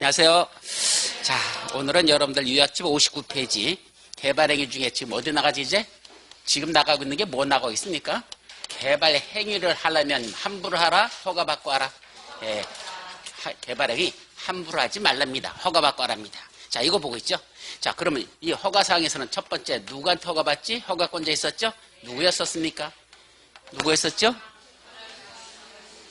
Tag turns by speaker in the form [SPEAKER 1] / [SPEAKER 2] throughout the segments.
[SPEAKER 1] 안녕하세요. 자, 오늘은 여러분들 유학집 59페이지 개발행위 중에 지금 어디 나가지 이제? 지금 나가고 있는 게 뭐 나가고 있습니까? 개발행위를 하려면 함부로 하라, 허가받고 하라. 예, 개발행위 함부로 하지 말랍니다. 허가받고 하랍니다. 자, 이거 보고 있죠? 자, 그러면 이 허가사항에서는 첫 번째 누구한테 허가받지? 허가권자 있었죠? 누구였었습니까? 누구였었죠?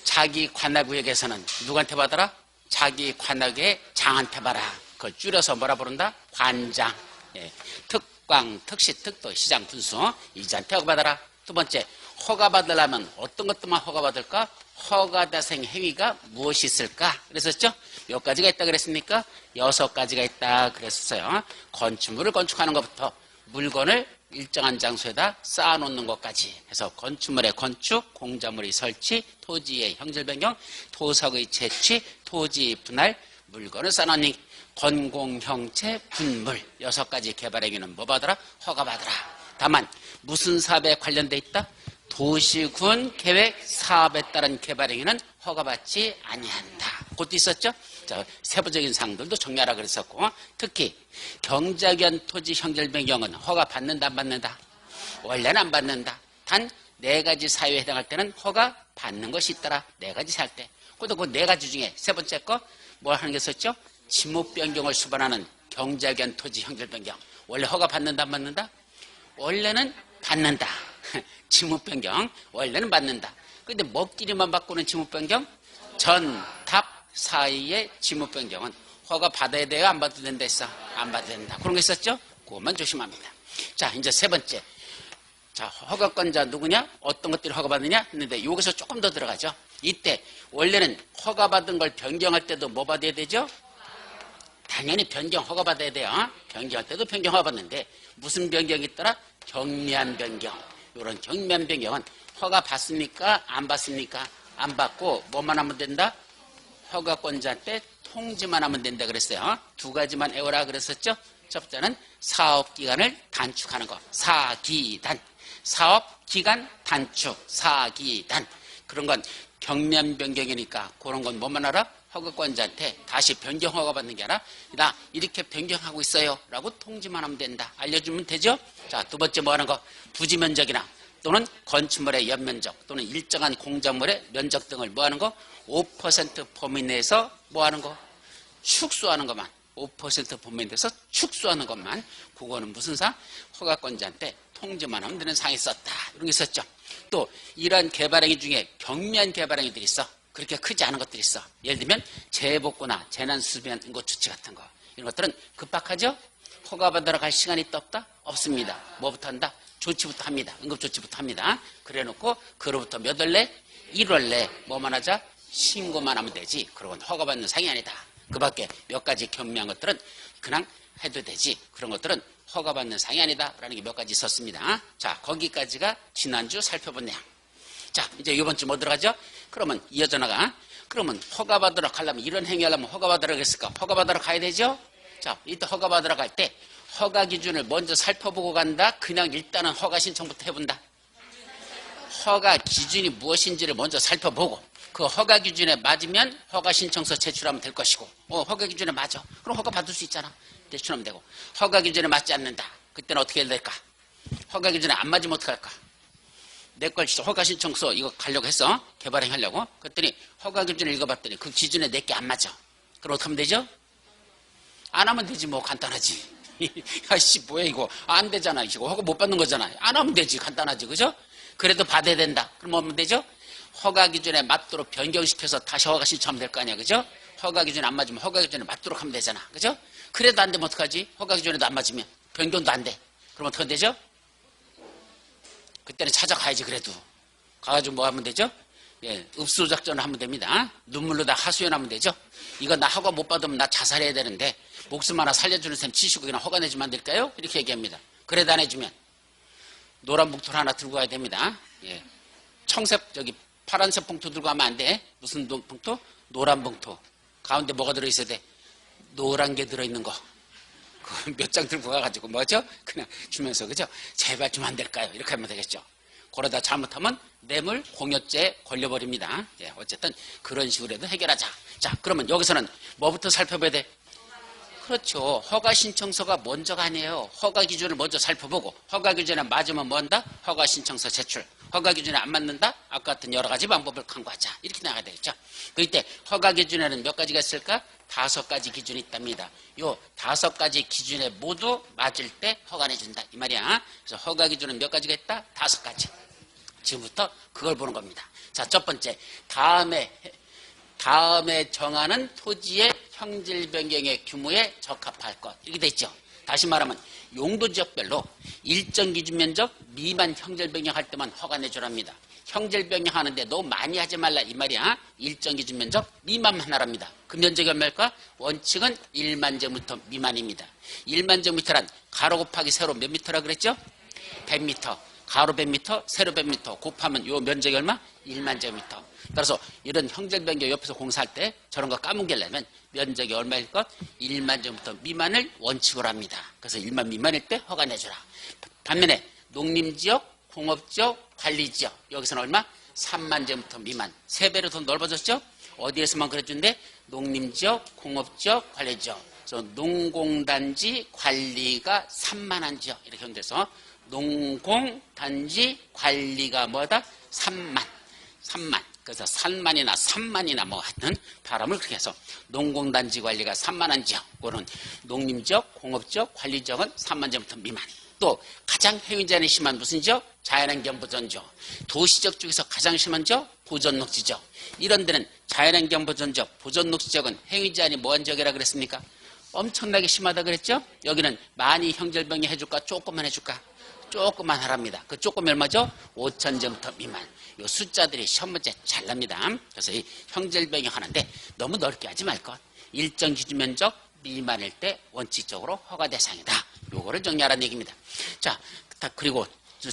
[SPEAKER 1] 자기 관할구역에서는 누구한테 받아라? 자기 관할구의 장한테 받아라. 그걸 줄여서 뭐라 부른다? 관장. 예. 특광, 특시, 특도, 시장, 분수 이자한테 허가받아라. 두 번째, 허가받으려면 어떤 것들만 허가받을까? 허가대상 행위가 무엇이 있을까? 그랬었죠? 몇 가지가 있다 그랬습니까? 6가지가 있다 그랬었어요. 건축물을 건축하는 것부터 물건을 일정한 장소에다 쌓아놓는 것까지 해서 건축물의 건축, 공작물의 설치, 토지의 형질 변경, 토석의 채취, 토지 분할, 물건을 쌓아놓는 건공형체, 분물 6가지 개발행위는 뭐 받으라? 허가받으라. 다만 무슨 사업에 관련돼 있다? 도시군 계획 사업에 따른 개발행위는 허가받지 아니한다. 그것도 있었죠? 자, 세부적인 사항들도 정리하라 그랬었고, 특히 경작연 토지 형질 변경은 허가받는다 안 받는다? 원래는 안 받는다. 단 4가지 사유에 해당할 때는 허가받는 것이 있더라. 4가지 살 때. 그것도 그 4가지 중에 세 번째 거 뭐 하는 게 있었죠? 지목 변경을 수반하는 경작연 토지 형질 변경. 원래 허가받는다 안 받는다? 원래는 받는다. 지목 변경 원래는 받는다. 그런데 먹기리만 바꾸는 지목 변경, 전, 답 사이의 지목 변경은 허가 받아야 돼요? 안 받아도 된다 했어? 안 받아도 된다. 그런 거 있었죠? 그것만 조심합니다. 자, 이제 세 번째. 자, 허가권자 누구냐? 어떤 것들을 허가받느냐? 했는데 여기서 조금 더 들어가죠. 이때 원래는 허가받은 걸 변경할 때도 뭐 받아야 되죠? 당연히 변경 허가받아야 돼요. 변경할 때도 변경 허가받는데 무슨 변경이 있더라? 경미한 변경. 이런 경미한 변경은 허가 받습니까? 안 받습니까? 안 받고 뭐만 하면 된다? 허가권자한테 통지만 하면 된다 그랬어요. 2가지만 외워라 그랬었죠. 첫 번째는 사업기간을 단축하는 거. 사기단. 사업기간 단축. 사기단. 그런 건 경미한 변경이니까 그런 건 뭐만 알아? 허가권자한테 다시 변경 허가 받는 게 아니라 나 이렇게 변경하고 있어요 라고 통지만 하면 된다. 알려주면 되죠? 자, 두 번째 뭐 하는 거? 부지 면적이나 또는 건축물의 연면적 또는 일정한 공작물의 면적 등을 뭐 하는 거? 5% 범위 내에서 뭐 하는 거? 축소하는 것만. 5% 범위 내에서 축소하는 것만. 그거는 무슨 사항? 허가권자한테 통지만 하면 되는 사항이 있었다. 이런 게 있었죠. 또 이러한 개발행위 중에 경미한 개발행위들이 있어. 그렇게 크지 않은 것들이 있어. 예를 들면 재복구나 재난수비나 응급조치 같은 거. 이런 것들은 급박하죠? 허가받으러 갈 시간이 있다 없다? 없습니다. 뭐부터 한다? 조치부터 합니다. 응급조치부터 합니다. 그래놓고 그로부터 몇 월 내? 1월 내 뭐만 하자? 신고만 하면 되지. 그건 허가받는 사항이 아니다. 그 밖에 몇 가지 경미한 것들은 그냥 해도 되지. 그런 것들은 허가받는 사항이 아니다. 라는 게 몇 가지 있었습니다. 자, 거기까지가 지난주 살펴본 내용. 자, 이제 이번 주 뭐 들어가죠? 그러면 이어져 나가. 그러면 허가받으러 가려면 이런 행위하려면 허가받으러 갔을까? 허가받으러 가야 되죠? 자, 이때 허가받으러 갈 때 허가 기준을 먼저 살펴보고 간다? 그냥 일단은 허가 신청부터 해본다? 허가 기준이 무엇인지를 먼저 살펴보고 그 허가 기준에 맞으면 허가 신청서 제출하면 될 것이고 허가 기준에 맞아. 그럼 허가 받을 수 있잖아. 제출하면 되고 허가 기준에 맞지 않는다. 그때는 어떻게 해야 될까? 허가 기준에 안 맞으면 어떻게 할까? 내 걸 허가 신청서 이거 가려고 했어. 개발행 하려고. 그랬더니 허가 기준을 읽어봤더니 그 기준에 내 게 안 맞아. 그럼 어떻게 하면 되죠? 안 하면 되지 뭐. 간단하지. 야씨 뭐야 이거 안 되잖아. 이거 허가 못 받는 거잖아. 안 하면 되지. 간단하지. 그죠? 그래도 받아야 된다. 그럼 뭐 하면 되죠? 허가 기준에 맞도록 변경시켜서 다시 허가 신청하면 될 거 아니야. 그죠? 허가 기준에 안 맞으면 허가 기준에 맞도록 하면 되잖아. 그죠? 그래도 안 되면 어떡하지? 허가 기준에도 안 맞으면 변경도 안 돼. 그럼 어떻게 되죠? 그때는 찾아가야지. 그래도 가가지고 뭐 하면 되죠? 예, 읍수작전을 하면 됩니다. 눈물로 다 하소연하면 되죠. 이거 나 허가 못 받으면 나 자살해야 되는데 목숨 하나 살려주는 셈 치시고 그냥 허가 내주면 안 될까요? 이렇게 얘기합니다. 그래도 안 해주면 노란 봉투를 하나 들고 가야 됩니다. 예, 청색 저기 파란색 봉투 들고 가면 안 돼. 무슨 봉투? 노란 봉투. 가운데 뭐가 들어있어야 돼? 노란 게 들어있는 거. 몇 장 들고 가가지고 뭐죠? 그냥 주면서 그죠? 제발 좀 안 될까요? 이렇게 하면 되겠죠. 그러다 잘못하면 뇌물 공여죄에 걸려버립니다. 예, 어쨌든 그런 식으로 해도 해결하자. 자, 그러면 여기서는 뭐부터 살펴봐야 돼? 그렇죠. 허가 신청서가 먼저가 아니에요. 허가 기준을 먼저 살펴보고 허가 기준에 맞으면 뭐 한다? 허가 신청서 제출. 허가 기준에 안 맞는다? 아까 같은 여러 가지 방법을 강구하자. 이렇게 나가야 되겠죠. 그럴 때 허가 기준에는 몇 가지가 있을까? 5가지 기준이 있답니다. 요 5가지 기준에 모두 맞을 때 허가 내준다. 이 말이야. 그래서 허가 기준은 몇 가지가 있다? 5가지. 지금부터 그걸 보는 겁니다. 자, 첫 번째. 다음에 정하는 토지의 형질 변경의 규모에 적합할 것. 이렇게 돼 있죠. 다시 말하면 용도 지역별로 일정 기준 면적 미만 형질 변경할 때만 허가 내주랍니다. 형질 변경하는데 너무 많이 하지 말라 이 말이야. 일정 기준 면적 미만만 하랍니다. 그 면적이 얼마일까? 원칙은 1만 제곱미터 미만입니다. 1만 제곱미터란 가로 곱하기 세로 몇 미터라 그랬죠? 100미터. 가로 100미터, 세로 100미터 곱하면 요 면적이 얼마? 1만 제곱미터. 따라서 이런 형질 변경 옆에서 공사할 때 저런 거 까먹으려면 면적이 얼마일 것? 1만 제곱미터 미만을 원칙으로 합니다. 그래서 1만 미만일 때 허가 내주라. 반면에 농림지역, 공업지역, 관리지역 여기서는 얼마? 3만 제곱미터 미만. 3배로 더 넓어졌죠? 어디에서만 그래준대? 농림지역, 공업지역, 관리지역. 그래서 농공단지 관리가 산만한 지역 이렇게 하면 돼서 농공단지 관리가 뭐다? 3만. 그래서 산만이나 3만이나 뭐 하여튼 발음을 그렇게 해서 농공단지 관리가 산만한 지역, 그거는 농림지역, 공업지역, 관리지역은 3만 제곱미터 미만. 또 가장 해윈제한이 심한 무슨 지역? 자연환경 보전지역. 도시지역 중에서 가장 심한 지역? 보전녹지지역. 이런 데는 자연환경 보전지역, 보전녹지지역은 해윈제한이 뭐한 지역이라 그랬습니까? 엄청나게 심하다 그랬죠? 여기는 많이 형질병이 해줄까? 조금만 해줄까? 조금만 하랍니다. 그 조금이 얼마죠? 5,000제곱미터 미만. 요 숫자들이 시험 문제 잘 납니다. 그래서 이 형질병이 하는데 너무 넓게 하지 말 것. 일정 기준 면적 미만일 때 원칙적으로 허가 대상이다. 요거를 정리하라는 얘기입니다. 자, 그리고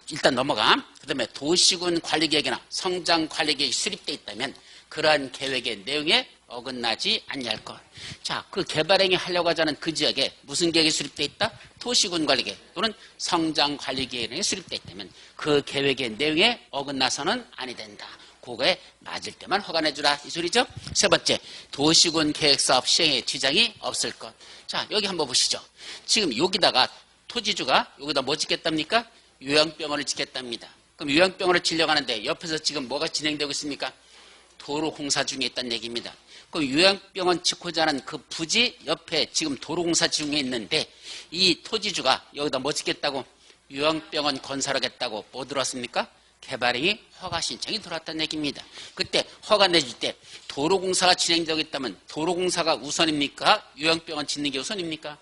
[SPEAKER 1] 일단 넘어가. 그 다음에 도시군 관리계획이나 성장 관리계획이 수립되어 있다면 그러한 계획의 내용에 어긋나지 않냐할 것. 자, 그 개발행위 하려고 하자는 그 지역에 무슨 계획이 수립되어 있다? 도시군 관리계획 또는 성장 관리계획이 수립되어 있다면 그 계획의 내용에 어긋나서는 아니 된다. 그거에 맞을 때만 허가 내주라 이 소리죠. 세 번째, 도시군 계획사업 시행에 지장이 없을 것. 자, 여기 한번 보시죠. 지금 여기다가 토지주가 여기다 뭐 짓겠답니까? 요양병원을 짓겠답니다. 그럼 요양병원을 지려고 하는데 옆에서 지금 뭐가 진행되고 있습니까? 도로 공사 중에 있다는 얘기입니다. 그 요양병원 짓고자 하는 그 부지 옆에 지금 도로 공사 중에 있는데 이 토지주가 여기다 뭐 짓겠다고? 요양병원 건설하겠다고 뭐 들어왔습니까? 개발행위 허가 신청이 들어왔다는 얘기입니다. 그때 허가 내줄 때 도로 공사가 진행되고 있다면 도로 공사가 우선입니까? 요양병원 짓는 게 우선입니까?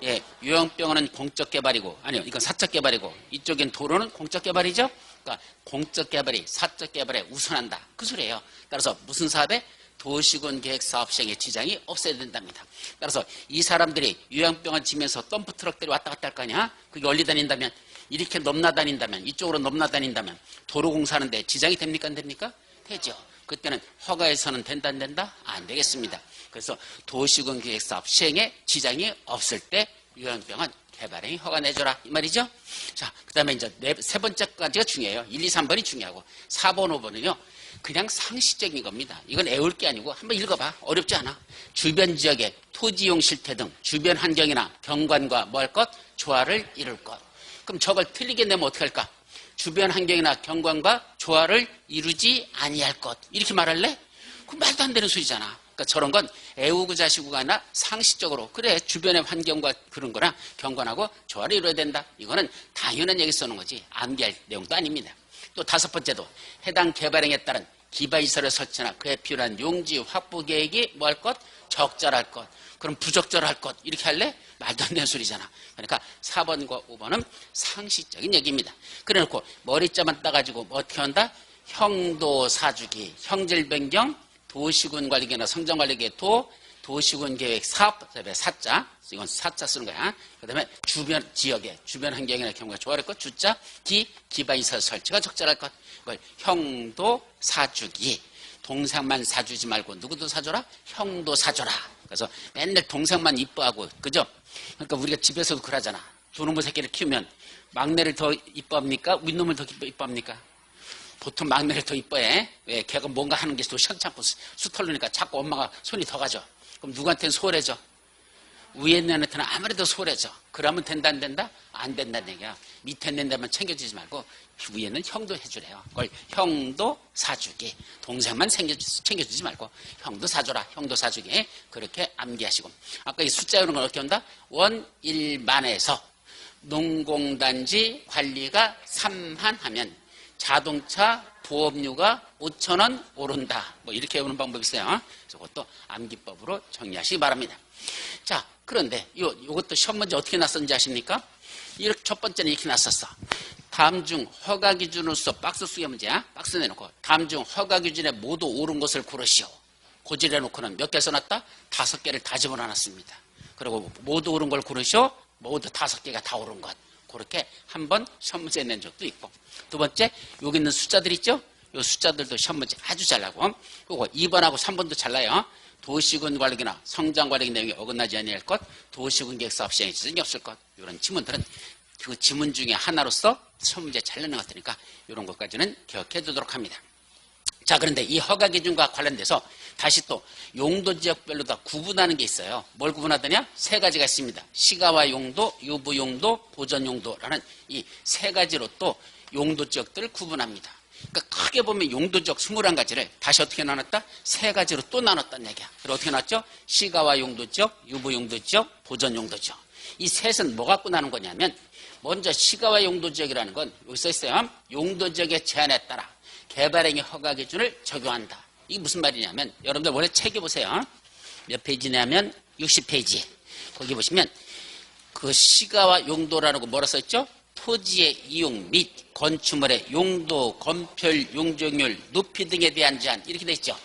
[SPEAKER 1] 예, 요양병원은 공적 개발이고, 아니요, 이건 사적 개발이고, 이쪽엔 도로는 공적 개발이죠? 그러니까 공적 개발이 사적 개발에 우선한다. 그 소리예요. 따라서 무슨 사업에? 도시군 계획 사업 시행에 지장이 없어야 된답니다. 따라서 이 사람들이 요양병원 지면서 덤프 트럭들이 왔다 갔다 할 거 아니야? 그게 얼리 다닌다면, 이렇게 넘나다닌다면, 이쪽으로 넘나다닌다면, 도로 공사하는데 지장이 됩니까? 안 됩니까? 되죠. 그때는 허가에서는 된다 안 된다? 안 되겠습니다. 그래서 도시군 계획 사업 시행에 지장이 없을 때 요양병원 개발행위 허가 내줘라 이 말이죠. 자, 그 다음에 이제 세 번째까지가 중요해요. 1, 2, 3번이 중요하고 4번, 5번은요 그냥 상식적인 겁니다. 이건 애울 게 아니고 한번 읽어봐. 어렵지 않아. 주변 지역의 토지용 실태 등 주변 환경이나 경관과 뭐 할 것? 조화를 이룰 것. 그럼 저걸 틀리게 내면 어떻게 할까? 주변 환경이나 경관과 조화를 이루지 아니할 것. 이렇게 말할래? 그 말도 안 되는 소리잖아. 그러니까 저런 건 애우고 자시고가 아니라 상식적으로 그래 주변의 환경과 그런 거나 경관하고 조화를 이루어야 된다. 이거는 당연한 얘기 쓰는 거지 암기할 내용도 아닙니다. 또 다섯 번째도 해당 개발행에 따른 기반시설의 설치나 그에 필요한 용지 확보 계획이 뭐 할 것? 적절할 것. 그럼 부적절할 것. 이렇게 할래? 말도 안 되는 소리잖아. 그러니까 4번과 5번은 상식적인 얘기입니다. 그래 놓고 머리자만 따가지고 뭐 어떻게 한다? 형도 사주기, 형질 변경, 도시군 관리계획이나 성장관리계획 도시군 계획 사업, 사자, 이건 사자 쓰는 거야. 그 다음에 주변 지역의 주변 환경이나 경우가 조화할 것, 주자, 기반시설 설치가 적절할 것. 이걸 형도 사주기. 동생만 사주지 말고 누구도 사줘라? 형도 사줘라. 그래서 맨날 동생만 이뻐하고, 그죠? 그러니까 우리가 집에서도 그러잖아. 두 놈의 새끼를 키우면 막내를 더 이뻐합니까? 윗놈을 더 이뻐합니까? 보통 막내를 더 이뻐해. 왜? 걔가 뭔가 하는 게 더 시원찮고 수털르니까 자꾸 엄마가 손이 더 가죠. 그럼 누구한테는 소홀해져? 위에 있는 애한테는 아무래도 소홀해져. 그러면 된다 안 된다? 안 된다는 얘기야. 밑에 있는 데만 챙겨주지 말고 위에는 형도 해주래요. 그걸 형도 사주기. 동생만 챙겨주지 말고 형도 사줘라. 형도 사주기. 그렇게 암기하시고. 아까 이 숫자 이런 건 어떻게 한다? 원일만에서 농공단지 관리가 3한 하면 자동차 보험료가 5,000원 오른다. 뭐 이렇게 외우는 방법이 있어요. 그래서 그것도 암기법으로 정리하시기 바랍니다. 자, 그런데 요것도 시험 문제 어떻게 났었는지 아십니까? 이렇게 첫 번째는 이렇게 났었어. 다음 중 허가 기준으로서 박스 수의 문제야. 박스 내놓고 다음 중 허가 기준에 모두 옳은 것을 고르시오. 고지를 해놓고는 몇 개 써놨다? 5개를 다 집어넣었습니다. 그리고 모두 옳은 걸 고르시오. 모두 5개가 다 옳은 것. 그렇게 한번 시험 문제 낸 적도 있고. 두 번째, 여기 있는 숫자들 있죠? 이 숫자들도 시험 문제 아주 잘 나고. 그리고 2번하고 3번도 잘 나요. 도시군 관리기나 성장 관리 내용이 어긋나지 아니할 것, 도시군 계획 사업 시행에 지장이 없을 것. 이런 지문들은 그 지문 중에 하나로서 시험 문제 잘 내는 것들이니까 이런 것까지는 기억해 두도록 합니다. 자, 그런데 이 허가 기준과 관련돼서 다시 또 용도 지역별로 다 구분하는 게 있어요. 뭘 구분하더냐? 3가지가 있습니다. 시가와 용도, 유부 용도, 보전 용도라는 이 3가지로 또 용도 지역들을 구분합니다. 그러니까 크게 보면 용도 지역 21가지를 다시 어떻게 나눴다? 3가지로 또 나눴다는 얘기야. 그리고 어떻게 나눴죠? 시가와 용도 지역, 유부 용도 지역, 보전 용도 지역. 이 셋은 뭐 갖고 나눈 거냐면 먼저 시가와 용도 지역이라는 건 여기 써 있어요. 용도 지역의 제한에 따라 개발행위 허가 기준을 적용한다. 이게 무슨 말이냐면 여러분들 원래 책에 보세요. 몇 페이지냐면 60페이지. 거기 보시면 그 시가와 용도라는 거 뭐라 써있죠? 토지의 이용 및 건축물의 용도, 건폐율, 용적률, 높이 등에 대한 제한 이렇게 돼 있죠.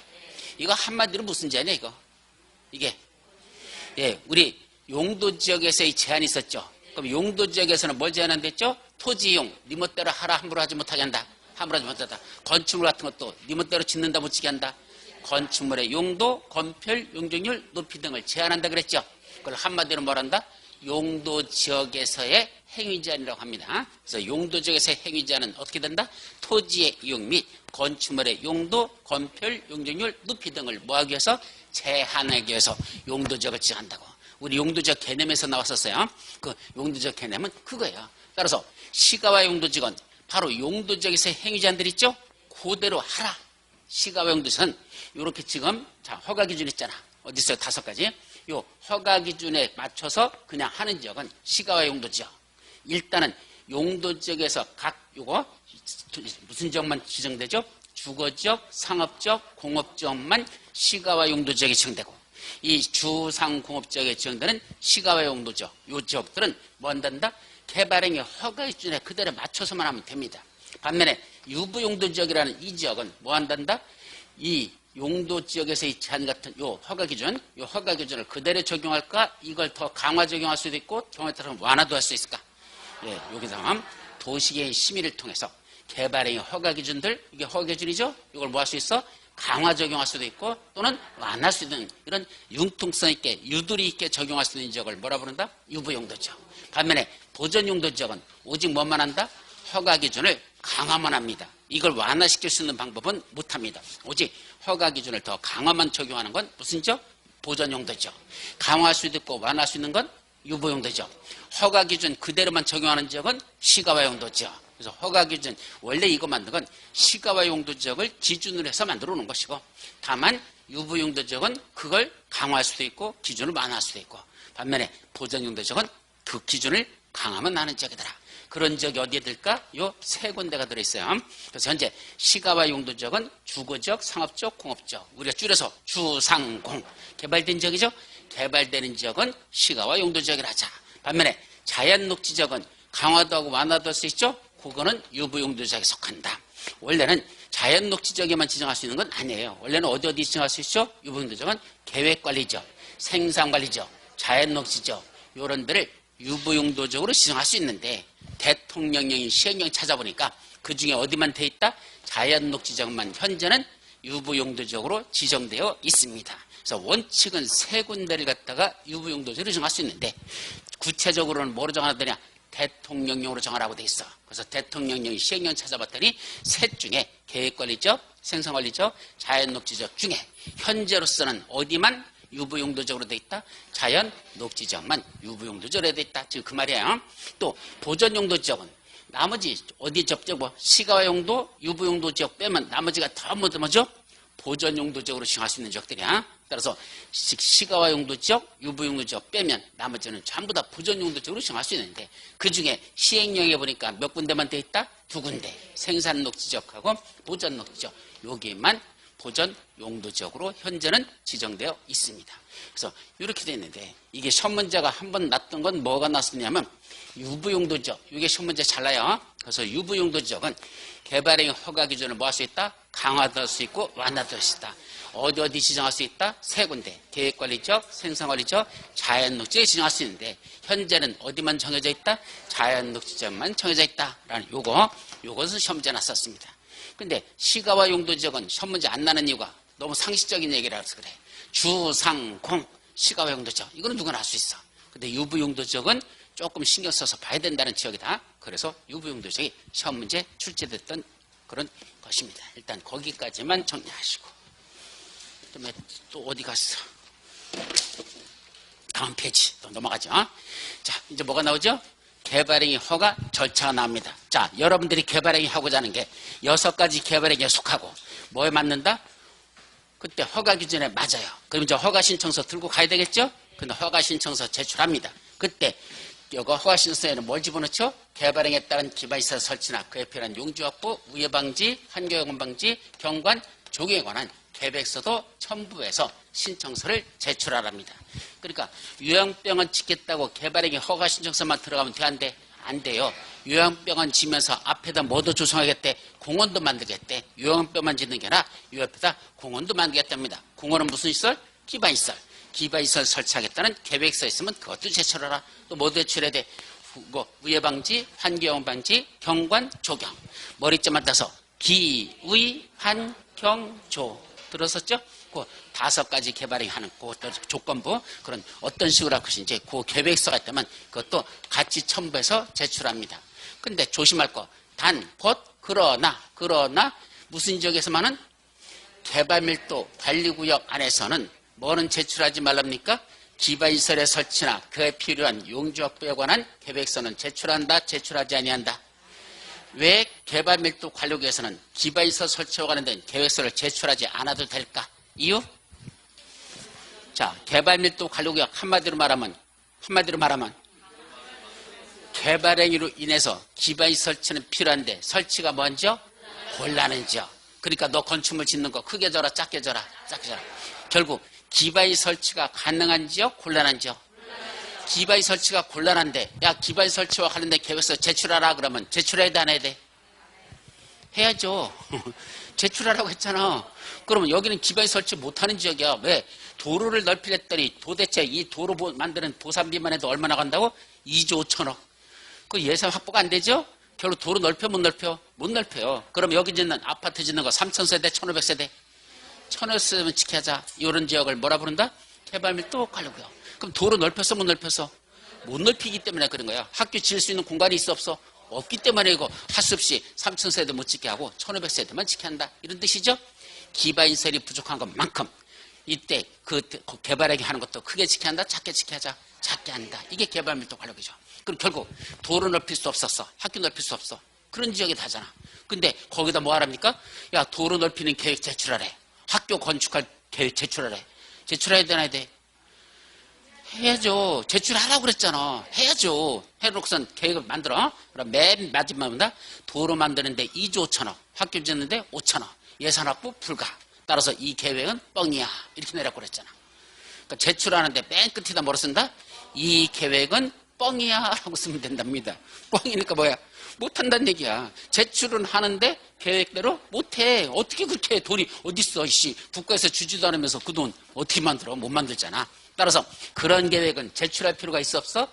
[SPEAKER 1] 이거 한마디로 무슨 제한이야 이거? 이게 예, 우리 용도 지역에서의 제한이 있었죠. 그럼 용도 지역에서는 뭘 제한한댔죠? 토지 이용, 네 멋대로 하라 함부로 하지 못하게 한다. 함부로 하지 못하다. 건축물 같은 것도 네 멋대로 짓는다 못지게 한다. 건축물의 용도, 건폐율, 용적률, 높이 등을 제한한다 그랬죠. 그걸 한마디로 뭐란다? 용도 지역에서의 행위 제한이라고 합니다. 그래서 용도 지역에서의 행위 제한은 어떻게 된다? 토지의 이용 및 건축물의 용도, 건폐율, 용적률, 높이 등을 뭐하기 위해서? 제한하기 위해서 용도 지역을 지정한다고. 우리 용도 지역 개념에서 나왔었어요. 그 용도 지역 개념은 그거예요. 따라서 시가와 용도 지역은 바로 용도 지역에서의 행위 제한들 있죠? 그대로 하라. 시가와 용도 지역은 이렇게 지금 자 허가 기준 있잖아. 어디 있어요? 5가지. 요 허가 기준에 맞춰서 그냥 하는 지역은 시가와 용도 지역. 일단은 용도 지역에서 각 요거 무슨 지역만 지정되죠? 주거지역, 상업지역, 공업지역만 시가와 용도 지역에 지정되고 이 주상공업지역에 지정되는 시가와 용도 지역 요 지역들은 뭐 한단다? 개발행위 허가 기준에 그대로 맞춰서만 하면 됩니다. 반면에 유부 용도 지역이라는 이 지역은 뭐 한단다? 이 용도 지역에서의 제한 같은 요 허가 기준을 그대로 적용할까? 이걸 더 강화 적용할 수도 있고 경우에 따라서 완화도 할 수 있을까? 예, 여기서 도시계획 심의를 통해서 개발행위 허가 기준들 이게 허가 기준이죠? 이걸 뭐 할 수 있어? 강화 적용할 수도 있고 또는 완화할 수 있는 이런 융통성 있게 유도리 있게 적용할 수 있는 지역을 뭐라 부른다? 유부 용도 지역. 반면에 보전 용도 지역은 오직 뭐만 한다? 허가 기준을 강화만 합니다. 이걸 완화시킬 수 있는 방법은 못합니다. 오직 허가 기준을 더 강화만 적용하는 건 무슨 지역? 보전 용도죠. 강화할 수도 있고 완화할 수 있는 건 유보 용도죠. 허가 기준 그대로만 적용하는 지역은 시가와 용도 지역. 그래서 허가 기준 원래 이거 만든 건 시가와 용도 지역을 기준으로 해서 만들어 놓은 것이고 다만 유보 용도 지역은 그걸 강화할 수도 있고 기준을 완화할 수도 있고 반면에 보전 용도 지역은 그 기준을 강하면 나는 지역이더라. 그런 지역이 어디에 들까? 요 3군데가 들어있어요. 그래서 현재 시가와 용도 지역은 주거지역, 상업지역, 공업지역. 우리가 줄여서 주상공. 개발된 지역이죠? 개발되는 지역은 시가와 용도 지역이라 하자. 반면에 자연녹지 지역은 강화도 하고 완화도 할 수 있죠? 그거는 유부 용도 지역에 속한다. 원래는 자연녹지 지역에만 지정할 수 있는 건 아니에요. 원래는 어디 지정할 수 있죠? 유부 용도 지역은 계획관리지역, 생산관리지역, 자연녹지지역 이런 데를 유부용도적으로 지정할 수 있는데 대통령령인 시행령 찾아보니까 그중에 어디만 돼 있다? 자연녹지지역만 현재는 유부용도적으로 지정되어 있습니다. 그래서 원칙은 3군데를 갖다가 유부용도적으로 정할 수 있는데 구체적으로는 뭐로 정하느냐? 대통령령으로 정하라고 돼 있어. 그래서 대통령령인 시행령 찾아봤더니 셋 중에 계획관리적, 생산관리적, 자연녹지적 중에 현재로서는 어디만 유부용도적으로 돼 있다? 자연녹지적만 유부용도적으로 돼 있다. 지금 그 말이에요. 또 보전용도 지역은 나머지 어디 접촉 뭐 시가용도, 유부용도 지역 빼면 나머지가 다 뭐죠? 보전용도 지역으로 지정할 수 있는 지역들이야. 따라서 시가화용도 지역, 유부용도 지역 빼면 나머지는 전부 다 보전용도 지역으로 지정할 수 있는데 그 중에 시행령에 보니까 몇 군데만 돼 있다? 2군데. 생산녹지 지역하고 보전녹지 지역. 여기에만 보전용도 지역으로 현재는 지정되어 있습니다. 그래서 이렇게 되어 있는데 이게 시험 문제가 한 번 났던 건 뭐가 났었냐면 유부용도 지역. 이게 시험 문제 잘 나요. 그래서 유부용도 지역은 개발행 허가 기준을 뭐 할 수 있다? 강화될 수 있고 완화될 수 있다. 어디 지정할 수 있다? 3군데. 계획관리적, 생산관리적, 자연녹지에 지정할 수 있는데 현재는 어디만 정해져 있다? 자연녹지점만 정해져 있다라는 요것은 시험 문제 났었습니다. 근데 시가와 용도 지역은 시험 문제 안 나는 이유가 너무 상식적인 얘기라서 그래. 주상공 시가와 용도 지역 이거는 누구나 할 수 있어. 근데 유부용도 지역은 조금 신경 써서 봐야 된다는 지역이다. 그래서 유부용도 지역이 시험 문제 출제됐던 그런 것입니다. 일단 거기까지만 정리하시고 그다음에 또 어디 갔어? 다음 페이지 또 넘어가죠. 자, 이제 뭐가 나오죠? 개발행위 허가 절차가 나옵니다. 자, 여러분들이 개발행위 하고자 하는 게 6가지 개발행위에 속하고 뭐에 맞는다? 그때 허가 기준에 맞아요. 그럼 이제 허가 신청서 들고 가야 되겠죠? 근데 허가 신청서 제출합니다. 그때 이거 허가 신청서에는 뭘 집어넣죠? 개발행위에 따른 기반시설 설치나 그에 필요한 용지 확보, 우회 방지, 환경오염 방지, 경관, 조경에 관한 계획서도 첨부해서 신청서를 제출하랍니다. 그러니까 요양병원 짓겠다고 개발행위 허가 신청서만 들어가면 돼? 안 돼? 안 돼요. 요양병원 지면서 앞에다 뭐도 조성하겠대? 공원도 만들겠대. 요양병원만 짓는 게 아니라 요 옆에다 공원도 만들겠답니다. 공원은 무슨 시설? 기반시설. 기반시설 설치하겠다는 계획서 있으면 그것도 제출하라. 또 뭐 제출해야 돼? 우회 방지, 환경오염 방지, 경관, 조경. 머리점을 따서 기의, 환경, 조. 들었었죠? 그 5가지 개발이 하는 그 조건부 그런 어떤 식으로 할 것인지 그 계획서가 있다면 그것도 같이 첨부해서 제출합니다. 근데 조심할 거 그러나 무슨 지역에서만은 개발밀도 관리구역 안에서는 뭐는 제출하지 말랍니까? 기반시설의 설치나 그에 필요한 용지 확보에 관한 계획서는 제출한다, 제출하지 아니한다. 왜 개발밀도 관리구역에서는 기반시설 설치와 관련된 계획서를 제출하지 않아도 될까? 이유? 자, 개발밀도 관리구역 한마디로 말하면 개발행위로 인해서 기반시설 설치는 필요한데 설치가 먼저 곤란한 지역. 그러니까 너 건축물 짓는 거 크게 져라, 작게 져라. 결국 기반시설 설치가 가능한 지역, 곤란한 지역. 기반시설 설치가 곤란한데 야 기반시설 설치와 관련된 계획서 제출하라 그러면 제출해야 돼 안 해야 돼? 해야죠. 제출하라고 했잖아. 그러면 여기는 기반시설 설치 못하는 지역이야. 왜? 도로를 넓히랬더니 도대체 이 도로 만드는 보상비만 해도 얼마나 간다고? 2조 5천억. 그 예산 확보가 안 되죠? 결국 도로 넓혀 못 넓혀? 못 넓혀요. 그럼 여기 짓는 아파트 짓는 거 3,000세대 1,500세대 1,500세대면 지켜자. 이런 지역을 뭐라 부른다? 개발밀도 관리구역. 그럼 도로 넓혔어 못 넓혔어? 못 넓히기 때문에 그런 거야. 학교 지을 수 있는 공간이 있어 없어? 없기 때문에 이거 할 수 없이 3,000세대 못 짓게 하고 1,500세대만 지켜야 한다. 이런 뜻이죠. 기반시설이 부족한 것만큼 이때 그 개발하게 하는 것도 크게 지켜야 한다. 작게 지켜야 하자. 작게 한다. 이게 개발밀도 관리구역이죠. 그럼 결국 도로 넓힐 수 없었어. 학교 넓힐 수 없어. 그런 지역이 다잖아. 근데 거기다 뭐 하랍니까? 야 도로 넓히는 계획 제출하래. 학교 건축할 계획 제출하래. 제출해야 되나 해야 돼? 해야죠. 제출하라고 그랬잖아. 해야죠. 해놓고선 계획을 만들어. 그럼 맨 마지막입니다. 도로 만드는데 2조 5천억. 학교 짓는데 5천억. 예산 확보 불가. 따라서 이 계획은 뻥이야. 이렇게 내라고 그랬잖아. 그러니까 제출하는데 맨 끝에다 뭐로 쓴다? 이 계획은 뻥이야 라고 쓰면 된답니다. 뻥이니까 뭐야? 못한다는 얘기야. 제출은 하는데 계획대로 못해. 어떻게 그렇게 돈이 어딨어. 국가에서 주지도 않으면서 그 돈 어떻게 만들어? 못 만들잖아. 따라서 그런 계획은 제출할 필요가 있어 없어?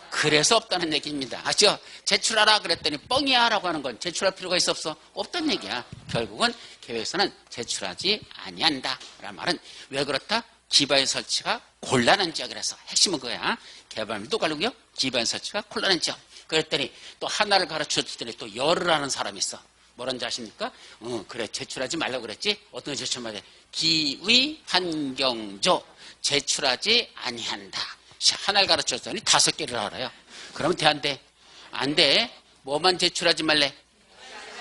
[SPEAKER 1] 그래서 없다는 얘기입니다. 아시죠? 제출하라 그랬더니 뻥이야 라고 하는 건 제출할 필요가 있어 없어? 없다는 얘기야. 결국은 계획서는 제출하지 아니한다 라는 말은 왜 그렇다? 기반 설치가 곤란한 지역이라서 핵심은 그거야. 개발밀도 관리구역 기반 설치가 곤란한 지역. 그랬더니 또 하나를 가르쳐 줬더니 또 열을 하는 사람이 있어. 뭐라는지 아십니까? 그래, 제출하지 말라고 그랬지? 어떤 거 제출하면 돼? 기위 환경조. 제출하지 아니한다. 하나를 가르쳐줬더니 5개를 알아요. 그러면 돼, 안 돼? 안 돼. 뭐만 제출하지 말래?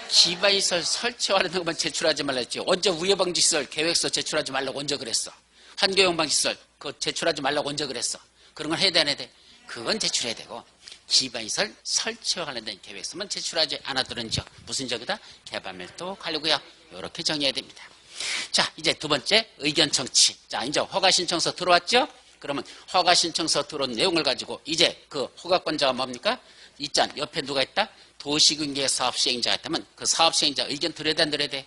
[SPEAKER 1] 기반시설 설치하는 것만 제출하지 말라 했지. 언제 우회방지시설 계획서 제출하지 말라고 언제 그랬어? 환경영방시설 그거 제출하지 말라고 언제 그랬어? 그런 걸 해야 돼, 안 해야 돼? 그건 제출해야 되고 기반시설 설치와 관련된 계획서만 제출하지 않아도는 지역. 무슨 지역이다? 개발밀도 관리구역. 이렇게 정의해야 됩니다. 자, 이제 두 번째 의견 청취. 자, 이제 허가신청서 들어왔죠? 그러면 허가신청서 들어온 내용을 가지고 이제 그 허가권자가 뭡니까? 있잖아. 옆에 누가 있다? 도시군계 사업시행자가 있다면 그 사업시행자 의견 들어야 돼, 안 들어야 돼?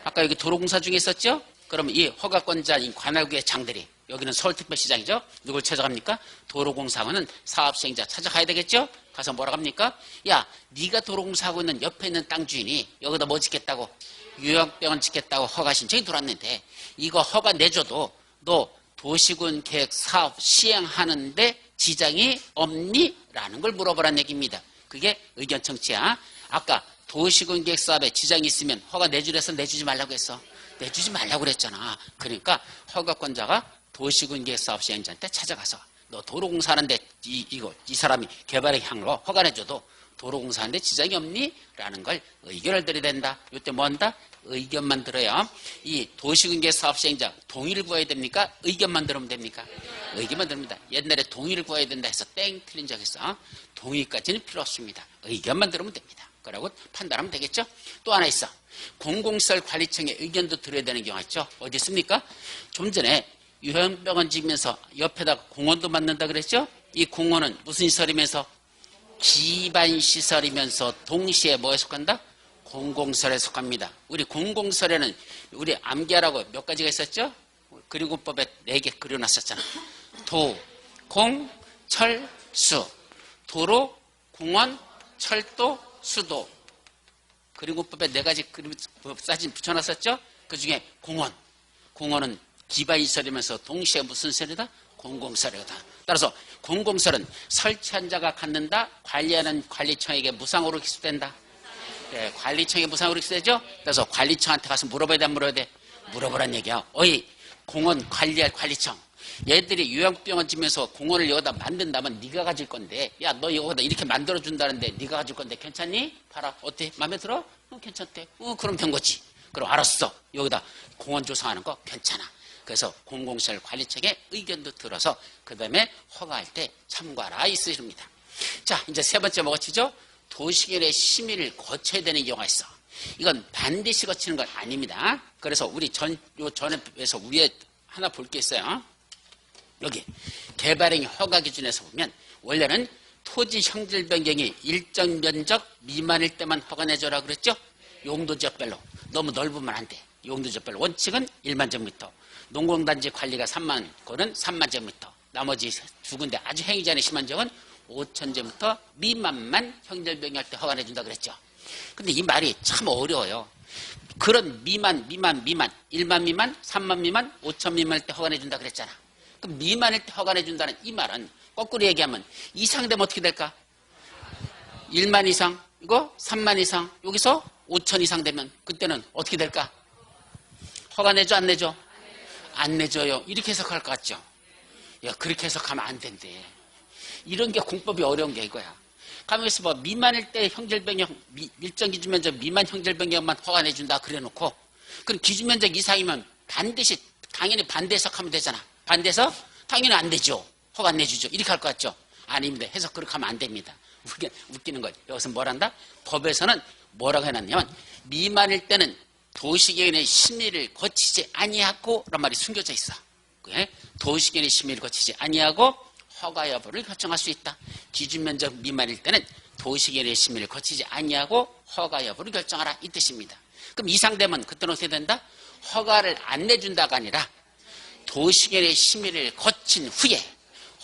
[SPEAKER 1] 아까 여기 도로공사 중에 있었죠? 그러면 이 허가권자인 관할구의 장들이, 여기는 서울특별시장이죠? 누굴 찾아갑니까? 도로공사하고는 사업시행자 찾아가야 되겠죠? 가서 뭐라고 합니까? 야, 네가 도로공사하고 있는 옆에 있는 땅 주인이 여기다 뭐 짓겠다고? 요양병원 짓겠다고 허가 신청이 들어왔는데 이거 허가 내줘도 너 도시군 계획 사업 시행하는데 지장이 없니? 라는 걸 물어보라는 얘기입니다. 그게 의견 청취야. 아까 도시군 계획 사업에 지장이 있으면 허가 내주래서 내주지 말라고 했어. 내주지 말라고 그랬잖아. 그러니까 허가권자가 도시군 계획 사업 시행자한테 찾아가서 너 도로공사 하는데 이 사람이 개발의 향으로 허가 내줘도 도로공사하는데 지장이 없니? 라는 걸 의견을 드려야 된다. 이때 뭐 한다? 의견만 들어요. 이 도시군계 사업시행자 동의를 구해야 됩니까? 의견만 들으면 됩니까? 의견만 들습니다. 옛날에 동의를 구해야 된다 해서 땡 틀린 적 있어. 동의까지는 필요 없습니다. 의견만 들으면 됩니다. 그러고 판단하면 되겠죠? 또 하나 있어. 공공시설 관리청의 의견도 들어야 되는 경우가 있죠. 어디 있습니까? 좀 전에 요양병원 지으면서 옆에다가 공원도 만든다 그랬죠? 이 공원은 무슨 시설이면서? 기반시설이면서 동시에 뭐에 속한다? 공공시설에 속합니다. 우리 공공시설에는 우리 암기하라고 몇 가지가 있었죠? 그리고법에 4개 그려놨었잖아. 도, 공, 철, 수. 도로, 공원, 철도, 수도. 그리고법에 4가지 사진 붙여놨었죠? 그 중에 공원. 공원은 기반시설이면서 동시에 무슨 시설이다? 공공시설이다. 따라서 공공시설은 설치한 자가 갖는다. 관리하는 관리청에게 무상으로 기수된다. 네, 관리청에 무상으로 기수되죠. 그래서 관리청한테 가서 물어봐야 돼, 안 물어봐야 돼? 물어보란 얘기야. 어이, 공원 관리할 관리청. 얘들이 요양병원 지면서 공원을 여기다 만든다면 네가 가질 건데, 야, 너 여기다 이렇게 만들어준다는데 네가 가질 건데 괜찮니? 봐라. 어때? 마음에 들어? 괜찮대. 그럼 된 거지. 그럼 알았어. 여기다 공원 조성하는 거 괜찮아. 그래서 공공시설 관리청의 의견도 들어서 그 다음에 허가할 때 참고하라 이 뜻입니다. 자, 이제 세 번째 뭐가치죠? 도시계획의 심의를 거쳐야 되는 경우가 있어. 이건 반드시 거치는 건 아닙니다. 그래서 우리 전에서 위에 하나 볼 게 있어요. 여기 개발행위 허가 기준에서 보면 원래는 토지 형질 변경이 일정 면적 미만일 때만 허가 내줘라 그랬죠? 용도 지역별로. 너무 넓으면 안 돼. 용도 지역별로. 원칙은 1만 제곱미터. 농공단지 관리가 3만 거는 3만 제곱미터. 나머지 두 군데 아주 행위자의 심한 적은 5천 제곱미터 미만만 형질 변경할 때 허가 내준다 그랬죠. 근데 이 말이 참 어려워요. 그런 미만, 1만 미만, 3만 미만, 5천 미만일 때 허가 내준다 그랬잖아. 그럼 미만일 때 허가 내준다는 이 말은 거꾸로 얘기하면 이상 되면 어떻게 될까? 1만 이상, 이거 3만 이상, 여기서 5천 이상 되면 그때는 어떻게 될까? 허가 내줘, 안 내줘? 안 내줘요. 이렇게 해석할 것 같죠? 야, 그렇게 해석하면 안 된대. 이런 게 공법이 어려운 게 이거야. 가만있어 봐. 미만일 때 형질변경, 일정 기준면적 미만 형질변경만 허가 내준다 그래 놓고, 그럼 기준면적 이상이면 반드시, 당연히 반대 해석하면 되잖아. 반대해서 당연히 안 되죠. 허가 안 내주죠. 이렇게 할 것 같죠? 아닙니다. 해석 그렇게 하면 안 됩니다. 웃기는 거예요. 여기서 뭘 한다? 법에서는 뭐라고 해놨냐면, 미만일 때는 도시계획의 심의를 거치지 아니하고 라는 말이 숨겨져 있어. 도시계획의 심의를 거치지 아니하고 허가 여부를 결정할 수 있다. 기준면적 미만일 때는 도시계획의 심의를 거치지 아니하고 허가 여부를 결정하라 이 뜻입니다. 그럼 이상되면 그때는 어떻게 된다? 허가를 안 내준다가 아니라 도시계획의 심의를 거친 후에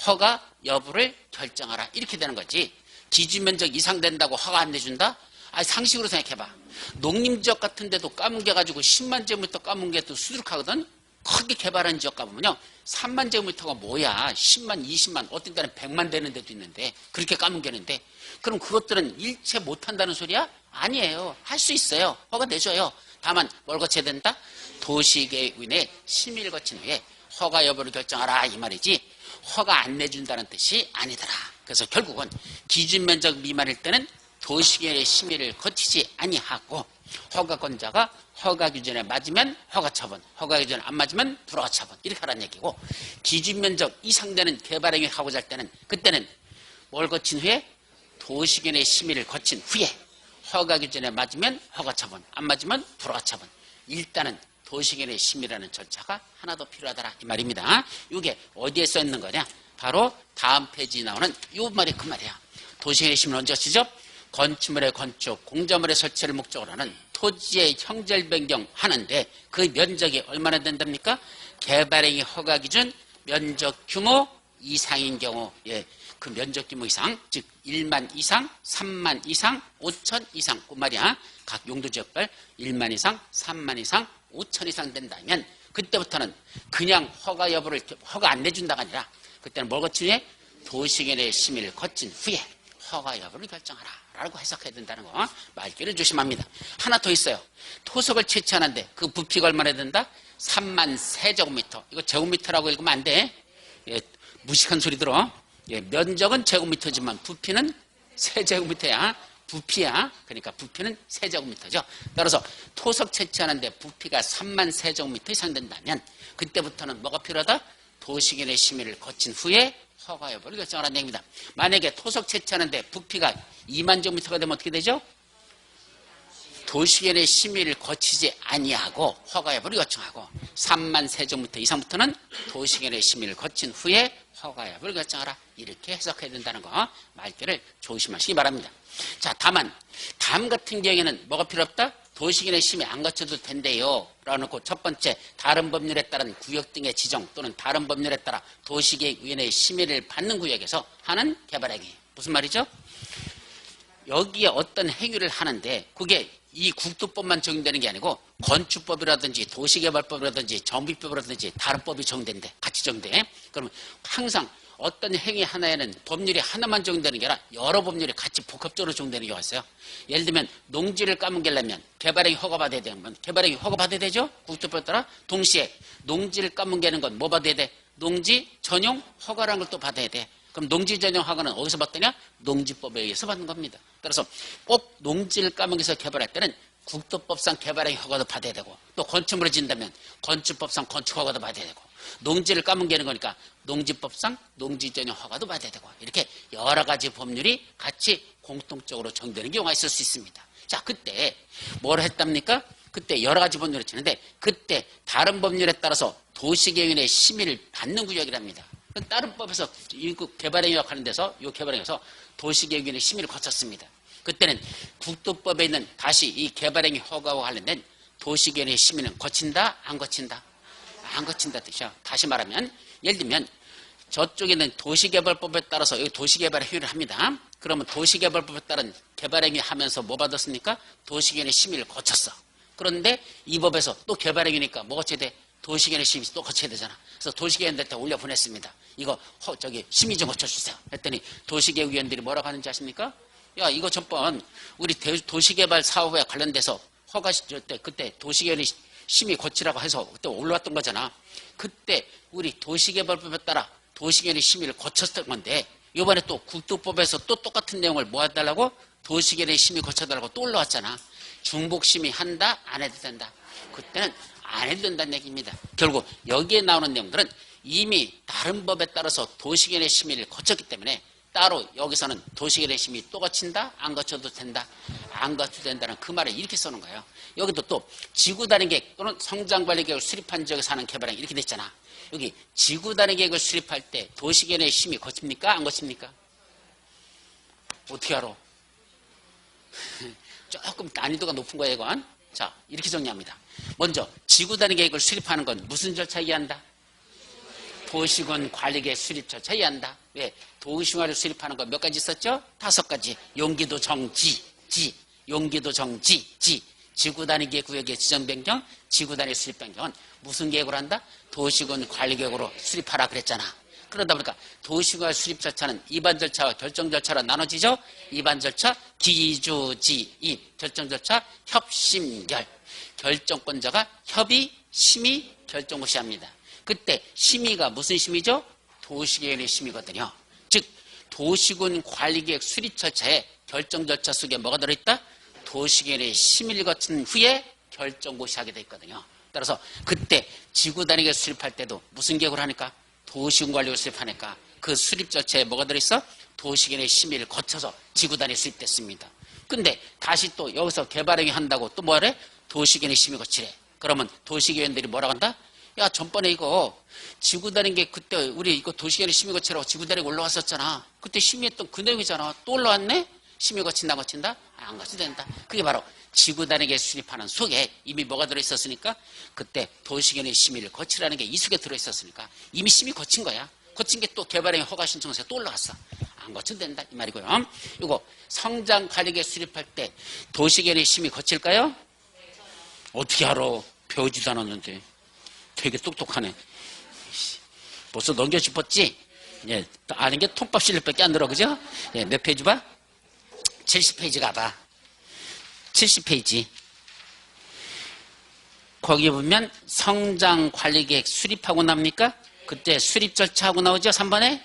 [SPEAKER 1] 허가 여부를 결정하라 이렇게 되는 거지. 기준면적 이상 된다고 허가 안 내준다? 상식으로 생각해봐. 농림지역 같은 데도 까뭉개 가지고 10만 제곱미터 까뭉개 도 수두룩하거든? 크게 개발한 지역 가보면요. 3만 제곱미터가 뭐야. 10만, 20만, 어떤 때는 100만 되는 데도 있는데 그렇게 까뭉개는데 그럼 그것들은 일체 못한다는 소리야? 아니에요. 할 수 있어요. 허가 내줘요. 다만 뭘 거쳐야 된다? 도시계획위원회 심의를 거친 후에 허가 여부를 결정하라 이 말이지 허가 안 내준다는 뜻이 아니더라. 그래서 결국은 기준 면적 미만일 때는 도시계획의 심의를 거치지 아니하고 허가권자가 허가 규정에 맞으면 허가 처분, 허가 규정에 안 맞으면 불허가 처분 이렇게 하라는 얘기고 기준 면적 이상 되는 개발 행위를 하고자 할 때는 그때는 뭘 거친 후에 도시계획의 심의를 거친 후에 허가 규정에 맞으면 허가 처분, 안 맞으면 불허가 처분. 일단은 도시계획의 심의라는 절차가 하나 더 필요하더라 이 말입니다. 이게 어디에 써 있는 거냐? 바로 다음 페이지에 나오는 이 말이 그 말이야. 도시계획의 심의는 언제 시죠? 건축물의 건축, 공작물의 설치를 목적으로 하는 토지의 형질 변경하는데 그 면적이 얼마나 된답니까? 개발행위 허가 기준 면적 규모 이상인 경우, 예, 그 면적 규모 이상, 즉 1만 이상, 3만 이상, 5천 이상, 그 말이야. 각 용도 지역별 1만 이상, 3만 이상, 5천 이상 된다면 그때부터는 그냥 허가 여부를 허가 안 내준다가 아니라 그때는 뭘 거친 후에 도시계획의 심의를 거친 후에 허가 여부를 결정하라 라고 해석해야 된다는 거 말귀를 조심합니다. 하나 더 있어요. 토속을 채취하는데 그 부피가 얼마나 된다? 3만 세제곱미터. 이거 제곱미터라고 읽으면 안 돼. 예, 무식한 소리 들어. 예, 면적은 제곱미터지만 부피는 세제곱미터야. 부피야. 그러니까 부피는 세제곱미터죠. 따라서 토속 채취하는데 부피가 3만 세제곱미터 이상 된다면 그때부터는 뭐가 필요하다? 도시계획의 심의를 거친 후에 허가 여부를 결정하라는 얘기입니다. 만약에 토속 채취하는데 부피가 2만 제곱미터가 되면 어떻게 되죠? 도시계획의 심의를 거치지 아니하고 허가 여부를 결정하고 3만 세제곱미터 이상부터는 도시계획의 심의를 거친 후에 허가 여부를 결정하라. 이렇게 해석해야 된다는 거 말귀를 조심하시기 바랍니다. 자, 다만 다음 같은 경우에는 뭐가 필요 없다? 도시계획의 심의 안 거쳐도 된대요 라고 놓고 첫 번째 다른 법률에 따른 구역 등의 지정 또는 다른 법률에 따라 도시계획위원회의 심의를 받는 구역에서 하는 개발행위. 무슨 말이죠? 여기에 어떤 행위를 하는데 그게 이 국토법만 적용되는 게 아니고 건축법이라든지 도시개발법이라든지 정비법이라든지 다른 법이 적용된대. 같이 적용돼. 그러면 항상 어떤 행위 하나에는 법률이 하나만 적용되는 게 아니라 여러 법률이 같이 복합적으로 적용되는 경우가 있어요. 예를 들면 농지를 까뭉개려면 개발행위 허가받아야 되면 개발행위 허가받아야 되죠. 국토법에 따라 동시에 농지를 까뭉개는 건 뭐 받아야 돼? 농지 전용 허가라는 걸 또 받아야 돼. 그럼 농지 전용 허가는 어디서 받느냐? 농지법에 의해서 받는 겁니다. 따라서 꼭 농지를 까먹여서 개발할 때는 국토법상 개발행위 허가도 받아야 되고 또 건축물을 짓는다면 건축법상 건축 허가도 받아야 되고 농지를 까먹기는 거니까 농지법상 농지 전용 허가도 받아야 되고 이렇게 여러 가지 법률이 같이 공통적으로 적용되는 경우가 있을 수 있습니다. 자, 그때 뭘 했답니까? 그때 여러 가지 법률을 치는데 그때 다른 법률에 따라서 도시계획위원회의 심의를 받는 구역이랍니다. 다른 법에서 이 개발행위와 관련돼서 이 개발행위에서 도시계획위원회 심의를 거쳤습니다. 그때는 국토법에 있는 다시 이 개발행위 허가와 관련된 도시계획위원회 심의는 거친다? 안 거친다? 안 거친다 뜻이야. 다시 말하면 예를 들면 저쪽에 있는 도시개발법에 따라서 여기 도시개발 행위를 합니다. 그러면 도시개발법에 따른 개발행위 하면서 뭐 받았습니까? 도시계획위원회 심의를 거쳤어. 그런데 이 법에서 또 개발행위니까 뭐 거쳐야 돼? 도시계획위원회 심의 또 거쳐야 되잖아. 그래서 도시계획위원회한테 올려 보냈습니다. 이거 심의 좀 거쳐주세요. 했더니 도시계획위원들이 뭐라고 하는지 아십니까? 야, 이거 전번 우리 도시개발 사업에 관련돼서 허가 때 그때 도시계획위원회 심의 거치라고 해서 그때 올라왔던 거잖아. 그때 우리 도시개발법에 따라 도시계획위원회 심의를 거쳤던 건데 이번에 또 국토법에서 또 똑같은 내용을 뭐 해달라고? 도시계획위원회 심의 거쳐달라고 또 올라왔잖아. 중복심의 한다? 안 해도 된다? 그때는 안 해도 된다는 얘기입니다. 결국 여기에 나오는 내용들은 이미 다른 법에 따라서 도시계획위원회 심의를 거쳤기 때문에 따로 여기서는 도시계획위원회 심의 또 거친다? 안 거쳐도 된다? 안 거쳐도 된다는 그 말을 이렇게 쓰는 거예요. 여기도 또 지구단위계획 또는 성장관리계획을 수립한 지역에서 하는 개발행 이렇게 됐잖아. 여기 지구단위계획을 수립할 때 도시계획위원회 심의 거칩니까? 안 거칩니까? 어떻게 알아? 조금 난이도가 높은 거예요, 이건. 자, 이렇게 정리합니다. 먼저 지구단위 계획을 수립하는 건 무슨 절차에 의한다? 도시군 관리계획 수립 절차에 의한다. 왜? 도시군을 수립하는 건 몇 가지 있었죠? 5가지. 용기도 정지, 지. 용기도 정지, 지. 지구단위계 구역의 지정변경, 지구단위 수립변경은 무슨 계획으로 한다? 도시군 관리계획으로 수립하라 그랬잖아. 그러다 보니까 도시군 수립 절차는 입안 절차와 결정 절차로 나눠지죠. 입안 절차, 기주지의 결정 절차, 협심결. 결정권자가 협의, 심의, 결정을 시합니다. 그때 심의가 무슨 심의죠? 도시계획의 심의거든요. 즉 도시군 관리계획 수립 절차에 결정 절차 속에 뭐가 들어있다? 도시계획의 심의를 거친 후에 결정고시 하게 돼 있거든요. 따라서 그때 지구단위계 수립할 때도 무슨 계획으로 하니까? 도시군 관리계획 수립하니까 그 수립 절차에 뭐가 들어있어? 도시계획의 심의를 거쳐서 지구단위 수립됐습니다. 근데 다시 또 여기서 개발행위 한다고 또 뭐래? 도시계획의 심의 거치래. 그러면 도시계획원들이 뭐라고 한다? 야, 전번에 이거 지구단위계 그때 우리 이거 도시계획의 심의 거치라고 지구단위계 올라왔었잖아. 그때 심의했던 그 내용이잖아. 또 올라왔네? 심의 거친다, 거친다? 안 거친다. 그게 바로 지구단위계 수립하는 속에 이미 뭐가 들어있었으니까 그때 도시계획의 심의를 거치라는 게 이 속에 들어있었으니까 이미 심의 거친 거야. 거친 게 또 개발행위 허가 신청서에 또 올라갔어. 안 거쳐도 된다 이 말이고요. 이거 성장관리계획 수립할 때 도시계획의 심의 거칠까요? 어떻게 알아? 배우지도 않았는데. 되게 똑똑하네. 벌써 넘겨 짚었지? 예, 아는 게 통밥 실력밖에 안 들어, 그죠? 예, 몇 페이지 봐? 70페이지 가봐. 70페이지. 거기 보면 성장관리계획 수립하고 납니까? 그때 수립 절차하고 나오죠? 3번에?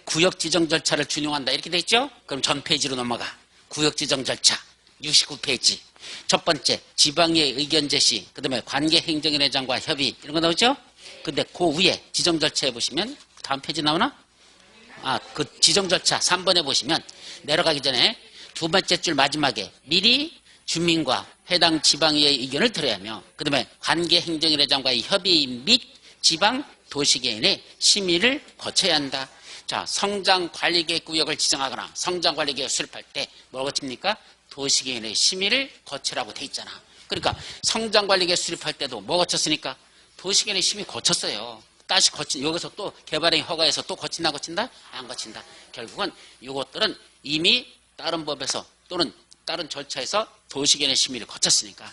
[SPEAKER 1] 구역 지정 절차를 준용한다. 이렇게 돼 있죠? 그럼 전 페이지로 넘어가. 구역 지정 절차. 69페이지. 첫 번째, 지방의 의견 제시, 그 다음에 관계행정위원회장과 협의, 이런 거 나오죠? 근데 그 위에 지정 절차에 보시면, 다음 페이지 나오나? 그 지정 절차 3번에 보시면, 내려가기 전에 두 번째 줄 마지막에 미리 주민과 해당 지방의 의견을 들어야 하며, 그 다음에 관계행정위원회장과의 협의 및 지방 도시계획의 심의를 거쳐야 한다. 자, 성장관리계획 구역을 지정하거나 성장관리계획 수립할 때 뭘 거칩니까? 도시계획의 심의를 거치라고 돼 있잖아. 그러니까 성장관리계획 수립할 때도 뭐 거쳤으니까? 도시계획의 심의 거쳤어요. 다시 여기서 또 개발행위 허가에서 또 거친다, 거친다? 안 거친다. 결국은 이것들은 이미 다른 법에서 또는 다른 절차에서 도시계획의 심의를 거쳤으니까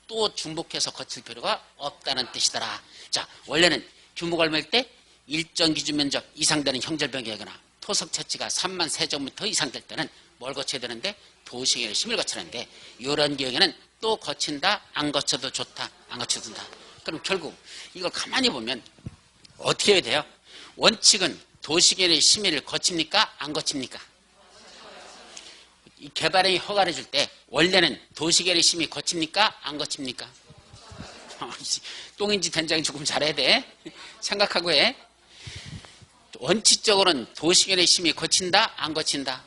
[SPEAKER 1] 또 중복해서 거칠 필요가 없다는 뜻이더라. 자, 원래는 규모가 얼마일 때 일정 기준 면적 이상 되는 형질변경이거나 토속 채취가 3만 세제곱미터 이상 될 때는 뭘 거쳐야 되는데? 도시계획의 심의를 거치는데 이런 경우에는 또 거친다, 안 거쳐도 좋다, 안 거쳐도 된다. 그럼 결국 이걸 가만히 보면 어떻게 해야 돼요? 원칙은 도시계획의 심의를 거칩니까? 안 거칩니까? 이 개발행위 허가를 줄 때 원래는 도시계획의 심의 거칩니까? 안 거칩니까? 똥인지 된장인지 조금 잘해야 돼. 생각하고 해. 원칙적으로는 도시계획의 심의 거친다? 안 거친다?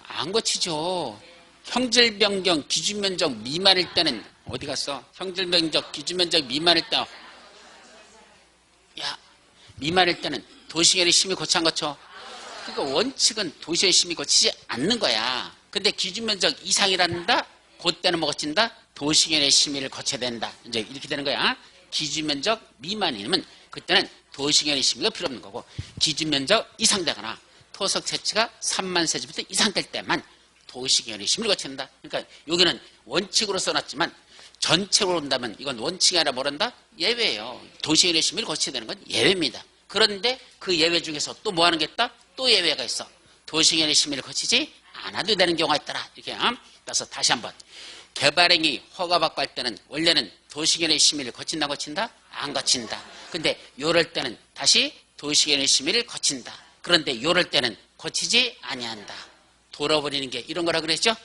[SPEAKER 1] 안 거치죠. 형질변경 기준면적 미만일 때는 어디 갔어? 형질변경 기준면적 미만일 때 미만일 때는 도시계획의 심의 거치 안 거쳐? 그러니까 원칙은 도시계획의 심의 거치지 않는 거야. 근데 기준면적 이상이란다? 그때는 뭐 거친다? 도시계획의 심의를 거쳐야 된다. 이제 이렇게 되는 거야. 기준면적 미만이면 그때는 도시계획의 심의가 필요 없는 거고 기준면적 이상 되거나 토속 채취가 3만 세제곱미터 이상 될 때만 도시계획의 심의를 거친다. 그러니까 여기는 원칙으로 써놨지만 전체로 본다면 이건 원칙이 아니라 뭐란다? 예외예요. 도시계획의 심의를 거쳐야 되는 건 예외입니다. 그런데 그 예외 중에서 또 뭐 하는 게 있다? 또 예외가 있어. 도시계획의 심의를 거치지 않아도 되는 경우가 있더라. 이렇게. 그래서 다시 한번. 개발행위 허가받고 할 때는 원래는 도시계획의 심의를 거친다, 거친다? 안 거친다. 근데 요럴 때는 다시 도시계획의 심의를 거친다. 그런데 요럴 때는 거치지 아니한다. 돌아버리는 게 이런 거라 그랬죠?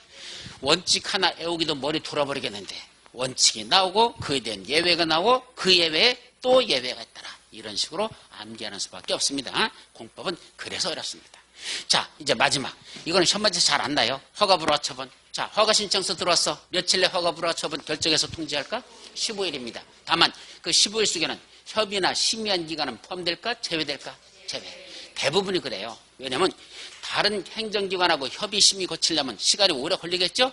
[SPEAKER 1] 원칙 하나 애우기도 머리 돌아버리겠는데 원칙이 나오고 그에 대한 예외가 나오고 그 예외에 또 예외가 있더라. 이런 식으로 암기하는 수밖에 없습니다. 공법은 그래서 어렵습니다. 자, 이제 마지막. 이거는 시험 문제 잘 안 나요. 허가 불허 처분. 자, 허가 신청서 들어왔어. 며칠 내 허가 불허 처분 결정해서 통지할까? 15일입니다. 다만 그 15일 속에는 협의나 심의한 기간은 포함될까? 제외될까? 제외. 대부분이 그래요. 왜냐하면 다른 행정기관하고 협의 심의 거치려면 시간이 오래 걸리겠죠?